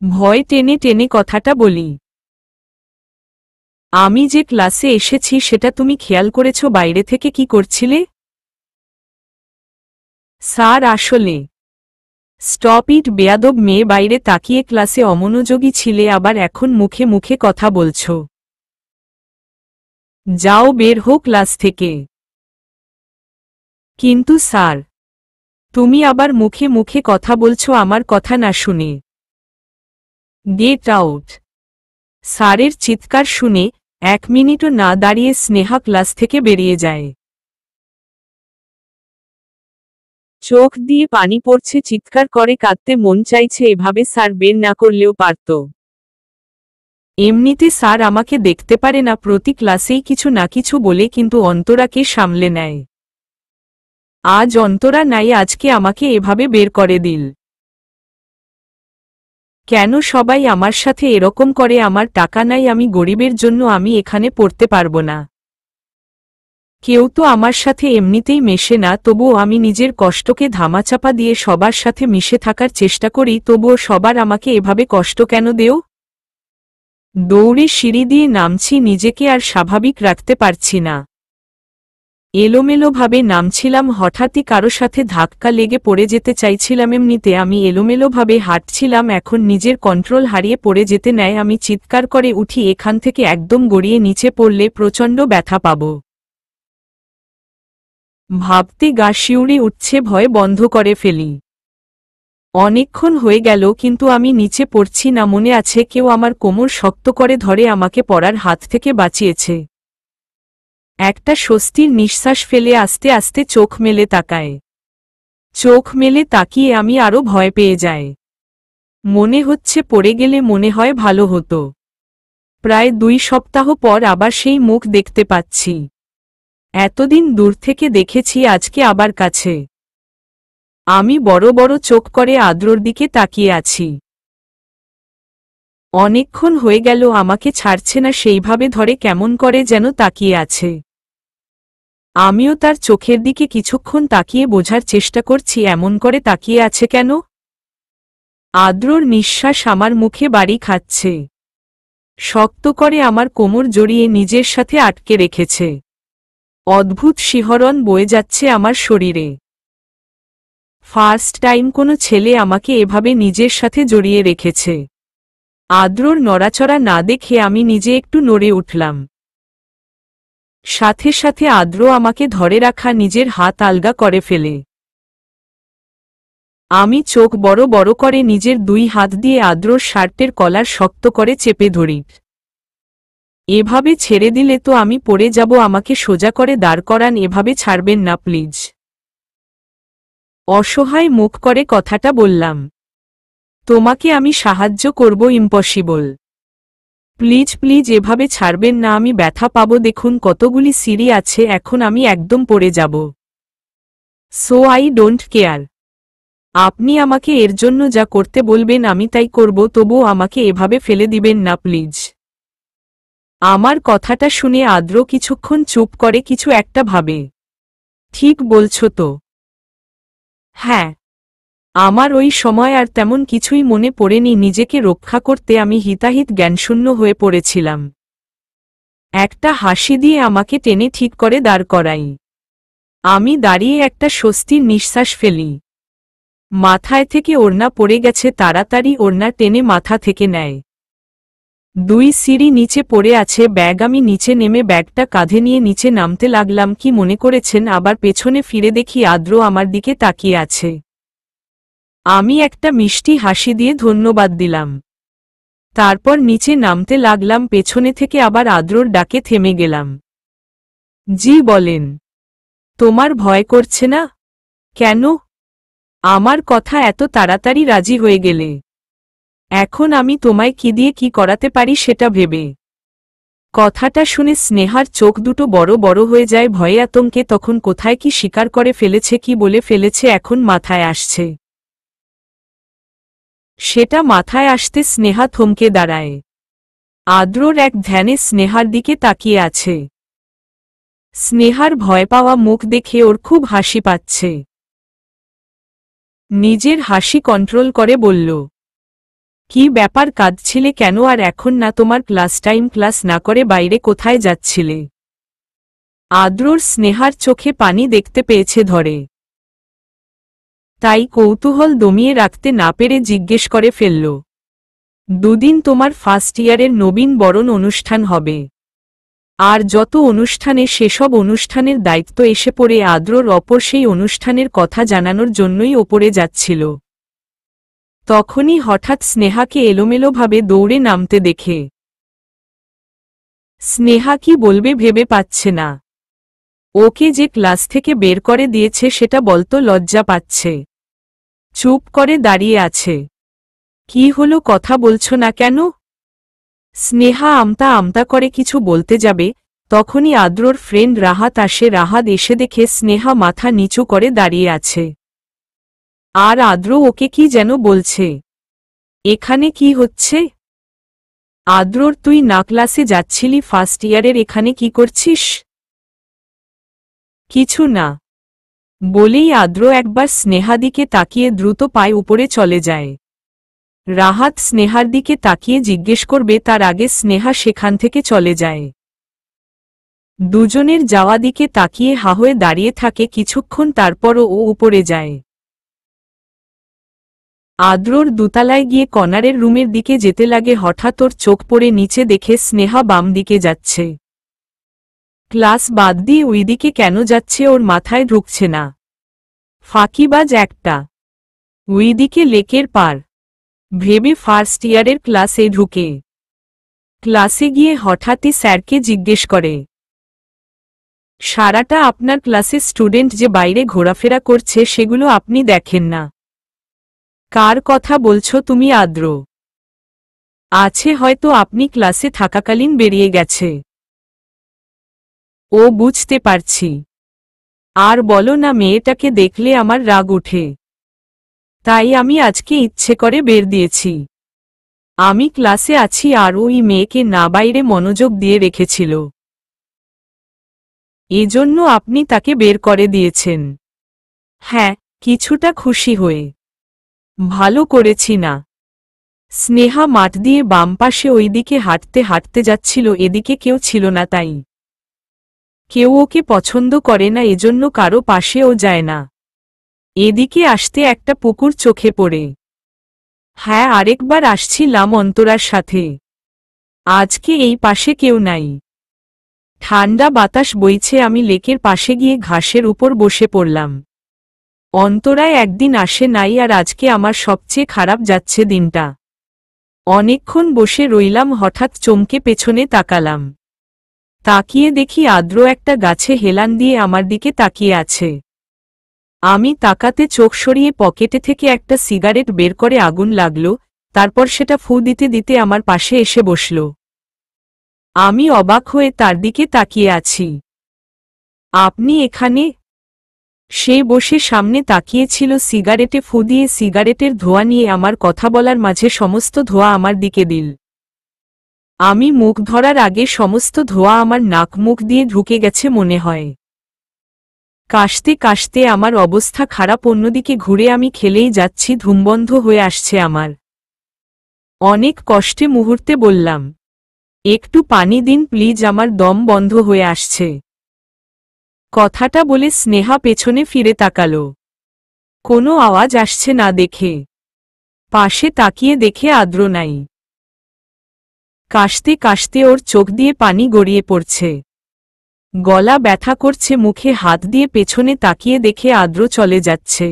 ভয় টেনে টেনে কথাটা বলি। আমি যে ক্লাসে এসেছি সেটা তুমি খেয়াল করেছ? বাইরে থেকে কি করছিলে? স্যার আসলে। স্টপ ইট বেয়াদব মেয়ে। বাইরে তাকিয়ে ক্লাসে অমনোযোগী ছিলে, আবার এখন মুখে মুখে কথা বলছ। যাও, বের হো ক্লাস থেকে। কিন্তু স্যার, তুমি আবার মুখে মুখে কথা বলছো আমার কথা না শুনে। Get out. স্যারের চিৎকার শুনে 1 মিনিটও না দাঁড়িয়ে স্নেহা ক্লাস থেকে বেরিয়ে যায়। চোখ দিয়ে পানি পড়ছে, চিৎকার করে কাঁদতে মন চাইছে। এভাবে স্যার বের না করলেও পারত। এমনিতে স্যার আমাকে দেখতে পারে না, প্রতি ক্লাসেই কিছু না কিছু বলে, কিন্তু অন্তরাকে সামলে নেয়। আজ অন্তরা নাই, আজকে আমাকে এভাবে বের করে দিল। কেন সবাই আমার সাথে এরকম করে? আমার টাকা নাই, আমি গরিবের জন্য আমি এখানে পড়তে পারবো না। কেউ তো আমার সাথে এমনিতেই মেশে না, তবুও আমি নিজের কষ্টকে ধামাচাপা দিয়ে সবার সাথে মিশে থাকার চেষ্টা করি, তবুও সবার আমাকে এভাবে কষ্ট কেন দেও? দৌড়ে সিঁড়ি দিয়ে নামছি, নিজেকে আর স্বাভাবিক রাখতে পারছি না। এলোমেলোভাবে নামছিলাম, হঠাৎই কারো সাথে ধাক্কা লেগে পড়ে যেতে চাইছিলাম। এমনিতে আমি এলোমেলোভাবে হাঁটছিলাম, এখন নিজের কন্ট্রোল হারিয়ে পড়ে যেতে নেয়। আমি চিৎকার করে উঠি, এখান থেকে একদম গড়িয়ে নিচে পড়লে প্রচণ্ড ব্যথা পাব। ভাবতে গা শিউরে উঠছে, ভয় বন্ধ করে ফেলি। অনেকক্ষণ হয়ে গেল কিন্তু আমি নিচে পড়ছি না। মনে আছে কেউ আমার কোমর শক্ত করে ধরে আমাকে পড়ার হাত থেকে বাঁচিয়েছে। একটা স্বস্তির নিঃশ্বাস ফেলে আস্তে আস্তে চোখ মেলে তাকায়। চোখ মেলে তাকিয়ে আমি আরো ভয় পেয়ে যাই। মনে হচ্ছে পড়ে গেলে মনে হয় ভালো হতো। প্রায় 2 সপ্তাহ পর আবার সেই মুখ দেখতে পাচ্ছি। এতদিন দূর থেকে দেখেছি, আজকে আবার কাছে। আমি বড় বড় চোখ করে আদ্রর দিকে তাকিয়ে আছি। অনেকক্ষণ হয়ে গেল, আমাকে ছাড়ছে না, সেইভাবে ধরে কেমন করে যেন তাকিয়ে আছে। আমিও তার চোখের দিকে কিছুক্ষণ তাকিয়ে বোঝার চেষ্টা করছি এমন করে তাকিয়ে আছে কেন। আদ্রর নিঃশ্বাস আমার মুখে বাড়ি খাচ্ছে। শক্ত করে আমার কোমর জড়িয়ে নিজের সাথে আটকে রেখেছে। অদ্ভুত শিহরণ বয়ে যাচ্ছে আমার শরীরে। ফার্স্ট টাইম কোনো ছেলে আমাকে এভাবে নিজের সাথে জড়িয়ে রেখেছে। আদ্রর নড়াচড়া না দেখে আমি নিজে একটু নড়ে উঠলাম। সাথে সাথে আদ্র আমাকে ধরে রাখা নিজের হাত আলগা করে ফেলে। আমি চোখ বড় বড় করে নিজের 2 হাত দিয়ে আদ্রর শার্টের কলার শক্ত করে চেপে ধরি। এভাবে ছেড়ে দিলে তো আমি পড়ে যাব, আমাকে সোজা করে দাঁড় করান, এভাবে ছাড়বেন না প্লিজ। অসহায় মুখ করে কথাটা বললাম। তোমাকে আমি সাহায্য করব, ইম্পসিবল। প্লিজ প্লিজ এভাবে ছাড়বেন না, আমি ব্যথা পাবো। দেখুন কতগুলি সিঁড়ি আছে, এখন আমি একদম পড়ে যাব। So I don't care. আপনি আমাকে এর জন্য যা করতে বলবেন আমি তাই করব, তবুও আমাকে এভাবে ফেলে দিবেন না প্লিজ। আমার কথাটা শুনে আদ্র কিছুক্ষণ চুপ করে, কিছু একটা ভাবে। ঠিক বলছো তো? হ্যাঁ। আমার ওই সময় আর তেমন কিছুই মনে পড়েনি। নিজেকে রক্ষা করতে আমি হিতাহিত জ্ঞানশূন্য হয়ে পড়েছিলাম। একটা হাসি দিয়ে আমাকে টেনে ঠিক করে দাঁড় করাই। আমি দাঁড়িয়ে একটা স্বস্তির নিঃশ্বাস ফেলি। মাথায় থেকে ওড়না পড়ে গেছে, তাড়াতাড়ি ওড়না টেনে মাথা থেকে নেয়। 2 সিঁড়ি নিচে পড়ে আছে ব্যাগ। আমি নিচে নেমে ব্যাগটা কাঁধে নিয়ে নিচে নামতে লাগলাম। কি মনে করেছেন? আবার পেছনে ফিরে দেখি আদ্র আমার দিকে তাকিয়ে আছে। আমি একটা মিষ্টি হাসি দিয়ে ধন্যবাদ দিলাম। তারপর নিচে নামতে লাগলাম। পেছনে থেকে আবার আদ্রর ডাকে থেমে গেলাম। জি বলেন। তোমার ভয় করছে না? কেন? আমার কথা এত তাড়াতাড়ি রাজি হয়ে গেলে? এখন আমি তোমায় কি দিয়ে কি করাতে পারি সেটা ভেবে। কথাটা শুনে স্নেহার চোখ দুটো বড় বড় হয়ে যায় ভয়ে আতঙ্কে। তখন কোথায় কি স্বীকার করে ফেলেছে, কি বলে ফেলেছে এখন মাথায় আসছে। সেটা মাথায় আসতে স্নেহা থমকে দাঁড়ায়। আদ্রর এক ধ্যানে স্নেহার দিকে তাকিয়ে আছে। স্নেহার ভয় পাওয়া মুখ দেখে ওর খুব হাসি পাচ্ছে। নিজের হাসি কন্ট্রোল করে বলল, কি ব্যাপার, কাঁদছিলে কেন? আর এখন না তোমার ক্লাস টাইম, ক্লাস না করে বাইরে কোথায় যাচ্ছিলে? আদ্রর স্নেহার চোখে পানি দেখতে পেয়েছে ধরে। তাই কৌতূহল দমিয়ে রাখতে না পেরে জিজ্ঞেস করে ফেলল, 2 দিন তোমার ফার্স্ট ইয়ারের নবীন বরণ অনুষ্ঠান হবে। আর যত অনুষ্ঠানে, সেসব অনুষ্ঠানের দায়িত্ব এসে পড়ে আদ্রর অপর সেই অনুষ্ঠানের কথা জানানোর জন্যই ওপরে যাচ্ছিল। তখনই হঠাৎ স্নেহাকে এলোমেলোভাবে দৌড়ে নামতে দেখে। স্নেহা কি বলবে ভেবে পাচ্ছে না। ওকে যে ক্লাস থেকে বের করে দিয়েছে সেটা বলতো লজ্জা পাচ্ছে। চুপ করে দাঁড়িয়ে আছে। কি হলো, কথা বলছো না কেন? স্নেহা আমতা আমতা করে কিছু বলতে যাবে, তখনই আদ্রর ফ্রেন্ড রাহাত আসে। রাহাত এসে দেখে স্নেহা মাথা নিচু করে দাঁড়িয়ে আছে। আর আদ্র ওকে কি যেন বলছে। এখানে কি হচ্ছে? আদ্রর, তুই না ক্লাসে যাচ্ছিলি ফার্স্ট ইয়ারের, এখানে কি করছিস? কিছু না বলেই আদ্র একবার স্নেহা দিকে তাকিয়ে দ্রুত পায়ে উপরে চলে যায়। রাহাত স্নেহার দিকে তাকিয়ে জিজ্ঞেস করবে, তার আগে স্নেহা সেখান থেকে চলে যায়। দুজনের যাওয়া দিকে তাকিয়ে হা হয়ে দাঁড়িয়ে থাকে কিছুক্ষণ, তারপরও ও উপরে যায়। আদ্রর দোতলায় গিয়ে কর্নারের রুমের দিকে যেতে লাগে। হঠাৎ ওর চোখ পড়ে নিচে, দেখে স্নেহা বাম দিকে যাচ্ছে। ক্লাস বাদ দিয়ে ওইদিকে কেন যাচ্ছে ওর মাথায় ঢুকছে না। ফাঁকিবাজ একটা। ওইদিকে লেকের পার ভেবে ফার্স্ট ইয়ারের ক্লাসে ঢুকে ক্লাসে গিয়ে হঠাৎই স্যারকে জিজ্ঞেস করে, সারাটা আপনার ক্লাসে স্টুডেন্ট যে বাইরে ঘোরাফেরা করছে সেগুলো আপনি দেখেন না? কার কথা বলছো তুমি আদ্র? আছে হয়তো, আপনি ক্লাসে থাকাকালীন বেরিয়ে গেছে। ও বুঝতে পারছি। আর বলো না, মেয়েটাকে দেখলে আমার রাগ উঠে, তাই আমি আজকে ইচ্ছে করে বের দিয়েছি। আমি ক্লাসে আছি আর ওই মেয়েকে না বাইরে মনোযোগ দিয়ে রেখেছিল, এজন্য আপনি তাকে বের করে দিয়েছেন? হ্যাঁ, কিছুটা খুশি হয়ে। ভালো করেছি না? স্নেহা মাঠ দিয়ে বাম পাশে ওইদিকে হাঁটতে হাঁটতে যাচ্ছিল। এদিকে কেউ ছিল না, তাই কেউ ওকে পছন্দ করে না, এজন্য কারো পাশেও যায় না। এদিকে আসতে একটা পুকুর চোখে পড়ে। হ্যাঁ, আরেকবার আসছিলাম অন্তরার সাথে। আজকে এই পাশে কেউ নাই, ঠান্ডা বাতাস বইছে। আমি লেকের পাশে গিয়ে ঘাসের উপর বসে পড়লাম। অন্তরায় একদিন আসে নাই, আর আজকে আমার সবচেয়ে খারাপ যাচ্ছে দিনটা। অনেকক্ষণ বসে রইলাম, হঠাৎ চমকে পেছনে তাকালাম। তাকিয়ে দেখি আদ্র একটা গাছে হেলান দিয়ে আমার দিকে তাকিয়ে আছে। আমি তাকাতে চোখ সরিয়ে পকেটে থেকে একটা সিগারেট বের করে আগুন লাগলো, তারপর সেটা ফু দিতে দিতে আমার পাশে এসে বসল। আমি অবাক হয়ে তার দিকে তাকিয়ে আছি। আপনি এখানে? সে বসে সামনে তাকিয়েছিল, সিগারেটে ফু দিয়ে সিগারেটের ধোঁয়া নিয়ে আমার কথা বলার মাঝে সমস্ত ধোঁয়া আমার দিকে দিল। আমি মুখ ধরার আগে সমস্ত ধোঁয়া আমার নাক মুখ দিয়ে ঢুকে গেছে মনে হয়। কাশতে কাশতে আমার অবস্থা খারাপ। অন্যদিকে ঘুরে আমি খেলেই যাচ্ছি, ধূমবন্ধ হয়ে আসছে আমার। অনেক কষ্টে মুহূর্তে বললাম, একটু পানি দিন প্লিজ, আমার দম বন্ধ হয়ে আসছে। কথাটা বলে স্নেহা পেছনে ফিরে তাকালো। কোনো আওয়াজ আসছে না দেখে পাশে তাকিয়ে দেখে আদ্র নাই। কাশতে কাশতে ওর চোখ দিয়ে পানি গড়িয়ে পড়ছে, গলা ব্যথা করছে। মুখে হাত দিয়ে পেছনে তাকিয়ে দেখে আদ্র চলে যাচ্ছে।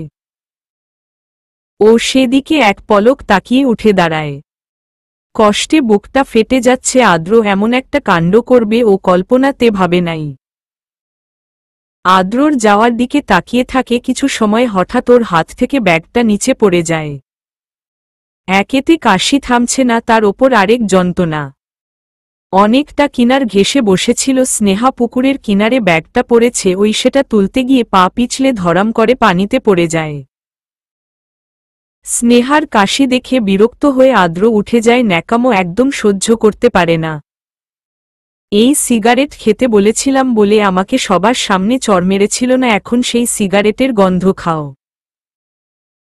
ও সেদিকে এক পলক তাকিয়ে উঠে দাঁড়ায়। কষ্টে বুকটা ফেটে যাচ্ছে। আদ্র এমন একটা কাণ্ড করবে ও কল্পনাতে ভাবে নাই। আদ্রর যাওয়ার দিকে তাকিয়ে থাকে কিছু সময়, হঠাৎ ওর হাত থেকে ব্যাগটা নিচে পড়ে যায়। একেতে কাশি থামছে না, তার ওপর আরেক যন্ত্রণা। অনেকটা কিনার ঘেঁষে বসেছিল স্নেহা, পুকুরের কিনারে ব্যাগটা পড়েছে, ওই সেটা তুলতে গিয়ে পা পিছলে ধরাম করে পানিতে পড়ে যায়। স্নেহার কাশি দেখে বিরক্ত হয়ে আদ্র উঠে যায়। ন্যাকামো একদম সহ্য করতে পারে না। এই সিগারেট খেতে বলেছিলাম বলে আমাকে সবার সামনে চড় মেরেছিল না, এখন সেই সিগারেটের গন্ধ খাও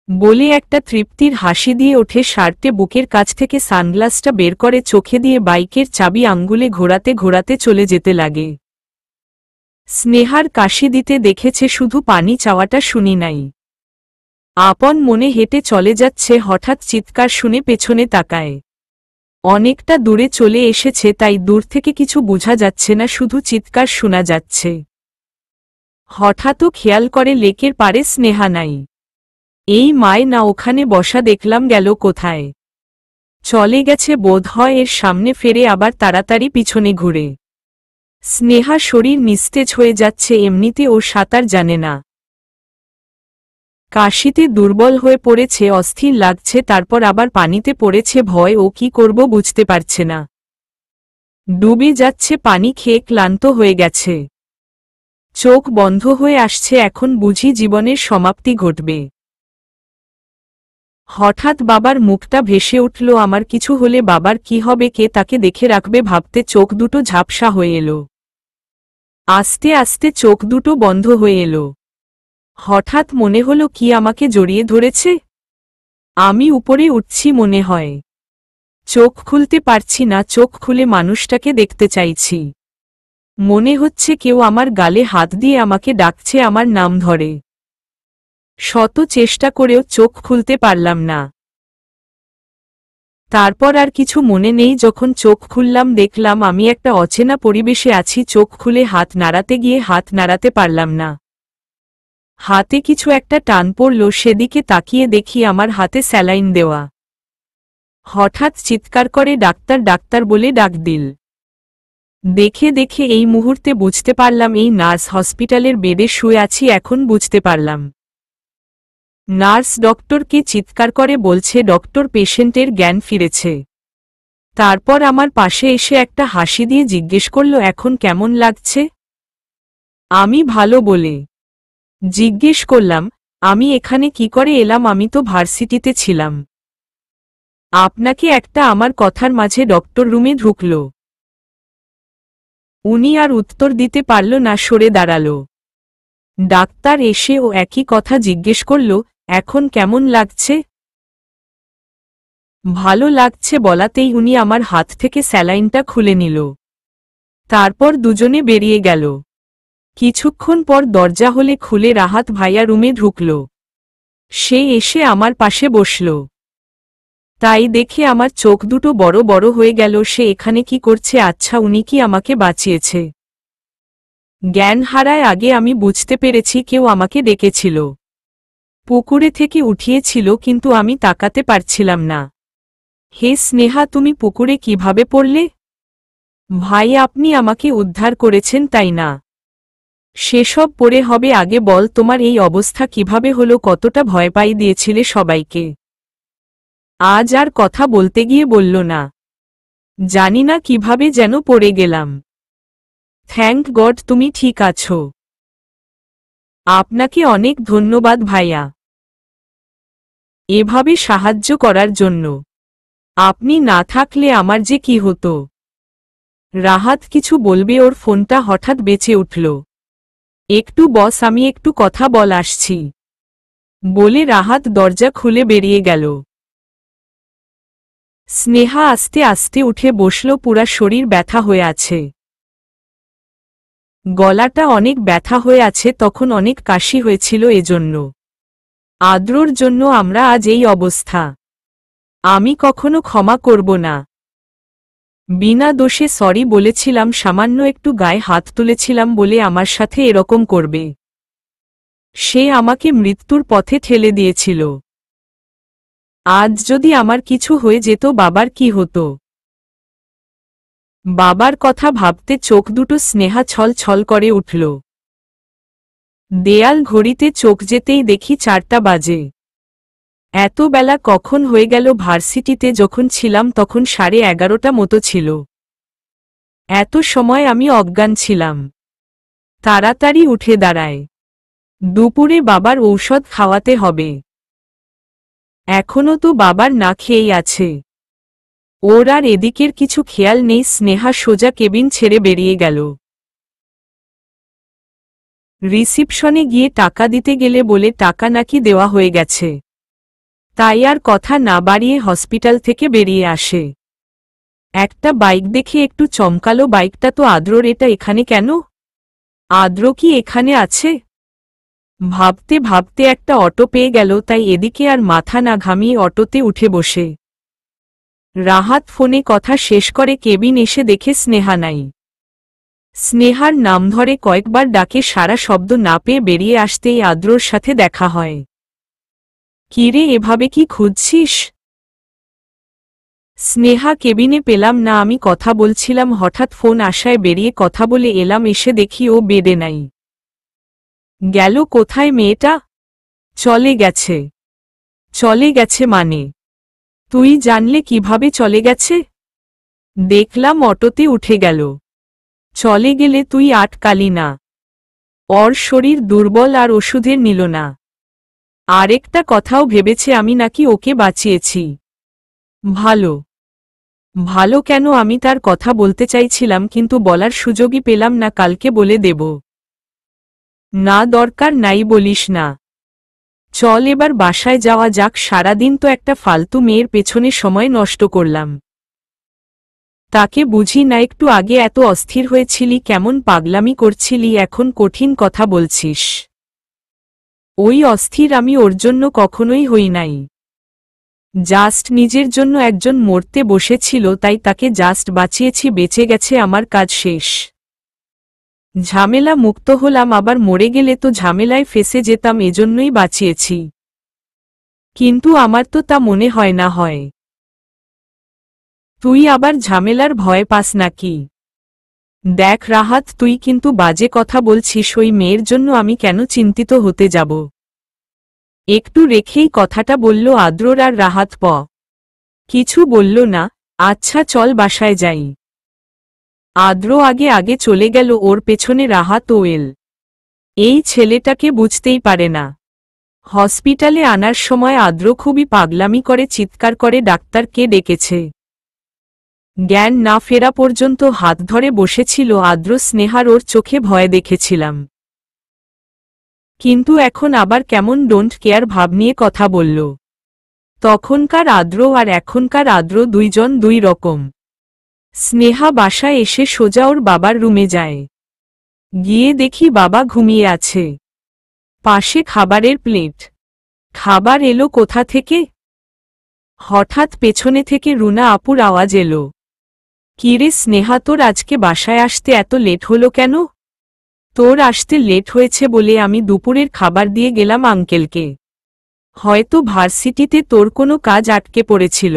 বলে একটা তৃপ্তির হাসি দিয়ে ওঠে। শার্টে বুকের কাছ থেকে সানগ্লাসটা বের করে চোখে দিয়ে বাইকের চাবি আঙ্গুলে ঘোরাতে ঘোরাতে চলে যেতে লাগে। স্নেহার কাশি দিতে দেখেছে, শুধু পানি চাওয়াটা শুনি নাই। আপন মনে হেঁটে চলে যাচ্ছে, হঠাৎ চিৎকার শুনে পেছনে তাকায়। অনেকটা দূরে চলে এসেছে, তাই দূর থেকে কিছু বোঝা যাচ্ছে না, শুধু চিৎকার শোনা যাচ্ছে। হঠাৎও খেয়াল করে লেকের পারে স্নেহা নাই। এই মায় না, ওখানে বসা দেখলাম, গেল কোথায়? চলে গেছে বোধ হয়। এর সামনে ফেরে আবার তাড়াতাড়ি পিছনে ঘুরে। স্নেহা শরীর নিস্তেজ হয়ে যাচ্ছে, এমনিতে ও সাঁতার জানে না। কাশিতে দুর্বল হয়ে পড়েছে, অস্থির লাগছে, তারপর আবার পানিতে পড়েছে। ভয়, ও কি করব বুঝতে পারছে না। ডুবে যাচ্ছে, পানি খেয়ে ক্লান্ত হয়ে গেছে। চোখ বন্ধ হয়ে আসছে, এখন বুঝি জীবনের সমাপ্তি ঘটবে। হঠাৎ বাবার মুখটা ভেসে উঠল। আমার কিছু হলে বাবার কি হবে, কে তাকে দেখে রাখবে ভাবতে চোখ দুটো ঝাপসা হয়ে এলো। আস্তে আস্তে চোখ দুটো বন্ধ হয়ে এলো। হঠাৎ মনে হলো কি আমাকে জড়িয়ে ধরেছে। আমি উপরে উঠছি মনে হয়। চোখ খুলতে পারছি না, চোখ খুলে মানুষটাকে দেখতে চাইছি। মনে হচ্ছে কেউ আমার গালে হাত দিয়ে আমাকে ডাকছে, আমার নাম ধরে। শত চেষ্টা করেও চোখ খুলতে পারলাম না। তারপর আর কিছু মনে নেই, যখন চোখ খুললাম দেখলাম আমি একটা অচেনা পরিবেশে আছি। চোখ খুলে হাত নাড়াতে গিয়ে হাত নাড়াতে পারলাম না। হাতে কিছু একটা টান পড়ল, সেদিকে তাকিয়ে দেখি আমার হাতে স্যালাইন দেওয়া। হঠাৎ চিৎকার করে ডাক্তার ডাক্তার বলে ডাক দিল। দেখে দেখে এই মুহূর্তে বুঝতে পারলাম এই নার্স হসপিটালের বেডে শুয়ে আছি। এখন বুঝতে পারলাম। নার্স ডক্টরকে চিৎকার করে বলছে, ডক্টর, পেশেন্টের জ্ঞান ফিরেছে। তারপর আমার পাশে এসে একটা হাসি দিয়ে জিজ্ঞেস করল, এখন কেমন লাগছে? আমি ভালো বলে জিজ্ঞেস করলাম, আমি এখানে কি করে এলাম? আমি তো ভার্সিটিতে ছিলাম। আপনাকে একটা আমার কথার মাঝে ডক্টর রুমে ঢুকল। উনি আর উত্তর দিতে পারল না, সরে দাঁড়াল। ডাক্তার এসে ও একই কথা জিজ্ঞেস করল, এখন কেমন লাগছে? ভালো লাগছে বলাতেই উনি আমার হাত থেকে স্যালাইনটা খুলে নিল। তারপর দুজনে বেরিয়ে গেল। কিছুক্ষণ পর দরজা হলে খুলে রাহাত ভাইয়া রুমে ঢুকল। সে এসে আমার পাশে বসল। তাই দেখে আমার চোখ দুটো বড় বড় হয়ে গেল। সে এখানে কি করছে? আচ্ছা, উনি কি আমাকে বাঁচিয়েছে? জ্ঞান হারায় আগে আমি বুঝতে পেরেছি কেউ আমাকে ডেকেছিল, পুকুরে থেকে উঠিয়েছিল, কিন্তু আমি তাকাতে পারছিলাম না। হে স্নেহা, তুমি পুকুরে কিভাবে পড়লে? ভাই, আপনি আমাকে উদ্ধার করেছেন, তাই না? সেসব পরে হবে, আগে বল তোমার এই অবস্থা কিভাবে হলো? কতটা ভয় পাই দিয়েছিলে সবাইকে? আজ আর কথা বলতে গিয়ে বলল না। জানি না কিভাবে যেন পড়ে গেলাম। থ্যাঙ্ক গড তুমি ঠিক আছো। আপনাকে অনেক ধন্যবাদ ভাইয়া, এভাবে সাহায্য করার জন্য। আপনি না থাকলে আমার যে কি হতো। রাহাত কিছু বলবে, ওর ফোনটা হঠাৎ বেঁচে উঠল। একটু বস, আমি একটু কথা বল আসছি বলে রাহাত দরজা খুলে বেরিয়ে গেল। স্নেহা আস্তে আস্তে উঠে বসল। পুরা শরীর ব্যথা হয়ে আছে, গলাটা অনেক ব্যথা হয়ে আছে। তখন অনেক কাশি হয়েছিল, এজন্য। আদ্রর জন্য আমরা আজ এই অবস্থা। আমি কখনো ক্ষমা করব না। বিনা দোষে সরি বলেছিলাম, সামান্য একটু গায়ে হাত তুলেছিলাম বলে আমার সাথে এরকম করবে। সে আমাকে মৃত্যুর পথে ঠেলে দিয়েছিল। আজ যদি আমার কিছু হয়ে যেত, বাবার কি হতো? বাবার কথা ভাবতে চোখ দুটো স্নেহা ছল ছল করে উঠল। দেয়াল ঘড়িতে চোখ যেতেই দেখি 4টা বাজে। এত বেলা কখন হয়ে গেল? ভার্সিটিতে যখন ছিলাম তখন 11:30 মতো ছিল। এত সময় আমি অজ্ঞান ছিলাম। তাড়াতাড়ি উঠে দাঁড়ায়। দুপুরে বাবার ঔষধ খাওয়াতে হবে। এখনো তো বাবার না খেয়েই আছে। ওর আর এদিকের কিছু খেয়াল নেই। স্নেহা সোজা কেবিন ছেড়ে বেরিয়ে গেল। রিসিপশনে গিয়ে টাকা দিতে গেলে বলে টাকা নাকি দেওয়া হয়ে গেছে। তাই আর কথা না বাড়িয়ে হসপিটাল থেকে বেরিয়ে আসে। একটা বাইক দেখে একটু চমকালো। বাইকটা তো আদ্রর। এটা এখানে কেন? আদ্র কি এখানে আছে? ভাবতে ভাবতে একটা অটো পেয়ে গেল। তাই এদিকে আর মাথা না ঘামিয়ে অটোতে উঠে বসে। রাহাত ফোনে কথা শেষ করে কেবিন এসে দেখে স্নেহা নাই। স্নেহার নাম ধরে কয়েকবার ডাকে, সারা শব্দ না পেয়ে বেরিয়ে আসতেই আদ্রর সাথে দেখা হয়। কিরে, এভাবে কি খুঁজছিস? স্নেহা, কেবিনে পেলাম না, আমি কথা বলছিলাম, হঠাৎ ফোন আসায় বেরিয়ে কথা বলে এলাম। এসে দেখি ও বেডে নাই। গেল কোথায় মেয়েটা? চলে গেছে। চলে গেছে মানে? তুই জানলে কিভাবে চলে গেছে? দেখলাম অটোতে উঠে গেল। চলে গেলে তুই আটকালি না? ওর শরীর দুর্বল আর ওষুধের নিল না। আরেকটা কথাও ভেবেছে আমি নাকি ওকে বাঁচিয়েছি। ভালো ভালো কেন? আমি তার কথা বলতে চাইছিলাম, কিন্তু বলার সুযোগই পেলাম না। কালকে বলে দেব। না, দরকার নাই বলিস না। চল এবার বাসায় যাওয়া যাক। সারাদিন তো একটা ফালতু মেয়ের পেছনে সময় নষ্ট করলাম। তাকে বুঝি না, একটু আগে এত অস্থির হয়েছিলি, কেমন পাগলামি করছিলি, এখন কঠিন কথা বলছিস। ওই অস্থির আমি ওর জন্য কখনোই হই নাই। জাস্ট নিজের জন্য একজন মরতে বসেছিল, তাই তাকে জাস্ট বাঁচিয়েছি, বেঁচে গেছে, আমার কাজ শেষ। ঝামেলা মুক্ত হলাম, আবার মরে গেলে তো ঝামেলায় ফেসে যেতাম, এজন্যই বাঁচিয়েছি। কিন্তু আমার তো তা মনে হয় না। হয় তুই আবার ঝামেলার ভয় পাস নাকি? দেখ রাহাত, তুই কিন্তু বাজে কথা বলছিস। ওই মেয়ের জন্য আমি কেন চিন্তিত হতে যাব? একটু রেখেই কথাটা বলল আদ্রর, আর রাহাত কিছু বলল না। আচ্ছা চল বাসায় যাই। আদ্র আগে আগে চলে গেল, ওর পেছনে রাহাত ও এল। এই ছেলেটাকে বুঝতেই পারে না। হসপিটালে আনার সময় আদ্র খুবই পাগলামি করে, চিৎকার করে ডাক্তারকে ডেকেছে। জ্ঞান না ফেরা পর্যন্ত হাত ধরে বসেছিল আদ্র। স্নেহার ওর চোখে ভয় দেখেছিলাম, কিন্তু এখন আবার কেমন ডোন্ট কেয়ার ভাব নিয়ে কথা বলল। তখনকার আদ্র আর এখনকার আদ্র দুইজন দুই রকম। স্নেহা বাসায় এসে সোজা ওর বাবার রুমে যায়। গিয়ে দেখি বাবা ঘুমিয়ে আছে, পাশে খাবারের প্লেট। খাবার এলো কোথা থেকে? হঠাৎ পেছনে থেকে রুনা আপুর আওয়াজ এলো, কিরে স্নেহা, তোর আজকে বাসায় আসতে এত লেট হলো কেন? তোর আসতে লেট হয়েছে বলে আমি দুপুরের খাবার দিয়ে গেলাম আঙ্কেলকে। হয়তো ভার্সিটিতে তোর কোনো কাজ আটকে পড়েছিল।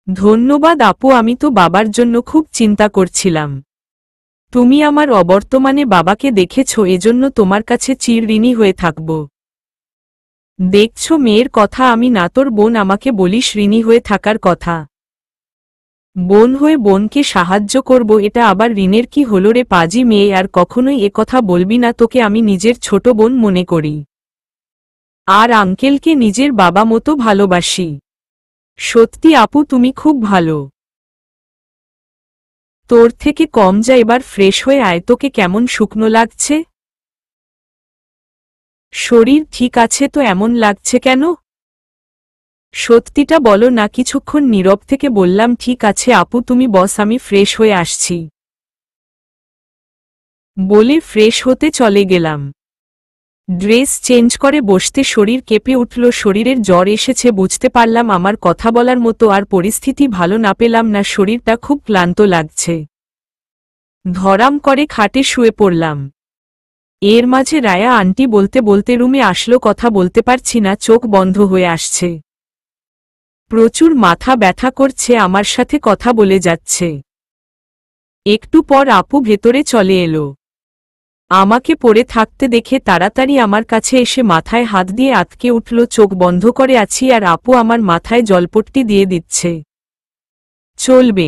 ধন্যবাদ আপু, আমি তো বাবার জন্য খুব চিন্তা করছিলাম। তুমি আমার অবর্তমানে বাবাকে দেখেছ, এজন্য তোমার কাছে চিরঋণী হয়ে থাকব। দেখছ মেয়ের কথা, আমি না তোর বোন, আমাকে বলিস ঋণী হয়ে থাকার কথা। বোন হয়ে বোনকে সাহায্য করব, এটা আবার ঋণের কি হলো রে পাজি মেয়ে? আর কখনোই কথা বলবি না, তোকে আমি নিজের ছোট বোন মনে করি, আর আঙ্কেলকে নিজের বাবা মতো ভালোবাসি। সত্যি আপু, তুমি খুব ভালো। তোর থেকে কম যা, এবার ফ্রেশ হয়ে আয়। তোকে কেমন শুকনো লাগছে? শরীর ঠিক আছে তো, এমন লাগছে কেন? সত্যিটা বলো না। কিছুক্ষণ নীরব থেকে বললাম, ঠিক আছে আপু, তুমি বস, আমি ফ্রেশ হয়ে আসছি। বলে ফ্রেশ হতে চলে গেলাম। ড্রেস চেঞ্জ করে বসতে শরীর কেঁপে উঠল। শরীরের জ্বর এসেছে বুঝতে পারলাম, আমার কথা বলার মতো আর পরিস্থিতি ভালো না পেলাম না, শরীরটা খুব ক্লান্ত লাগছে। ধরাম করে খাটে শুয়ে পড়লাম। এর মাঝে রায়া আন্টি বলতে বলতে রুমে আসলো। কথা বলতে পারছি না, চোখ বন্ধ হয়ে আসছে। প্রচুর মাথা ব্যথা করছে, আমার সাথে কথা বলে যাচ্ছে। একটু পর আপু ভেতরে চলে এলো। আমাকে পড়ে থাকতে দেখে তাড়াতাড়ি আমার কাছে এসে মাথায় হাত দিয়ে আটকে উঠল। চোখ বন্ধ করে আছি আর আপু আমার মাথায় জলপট্টি দিয়ে দিচ্ছে। চলবে।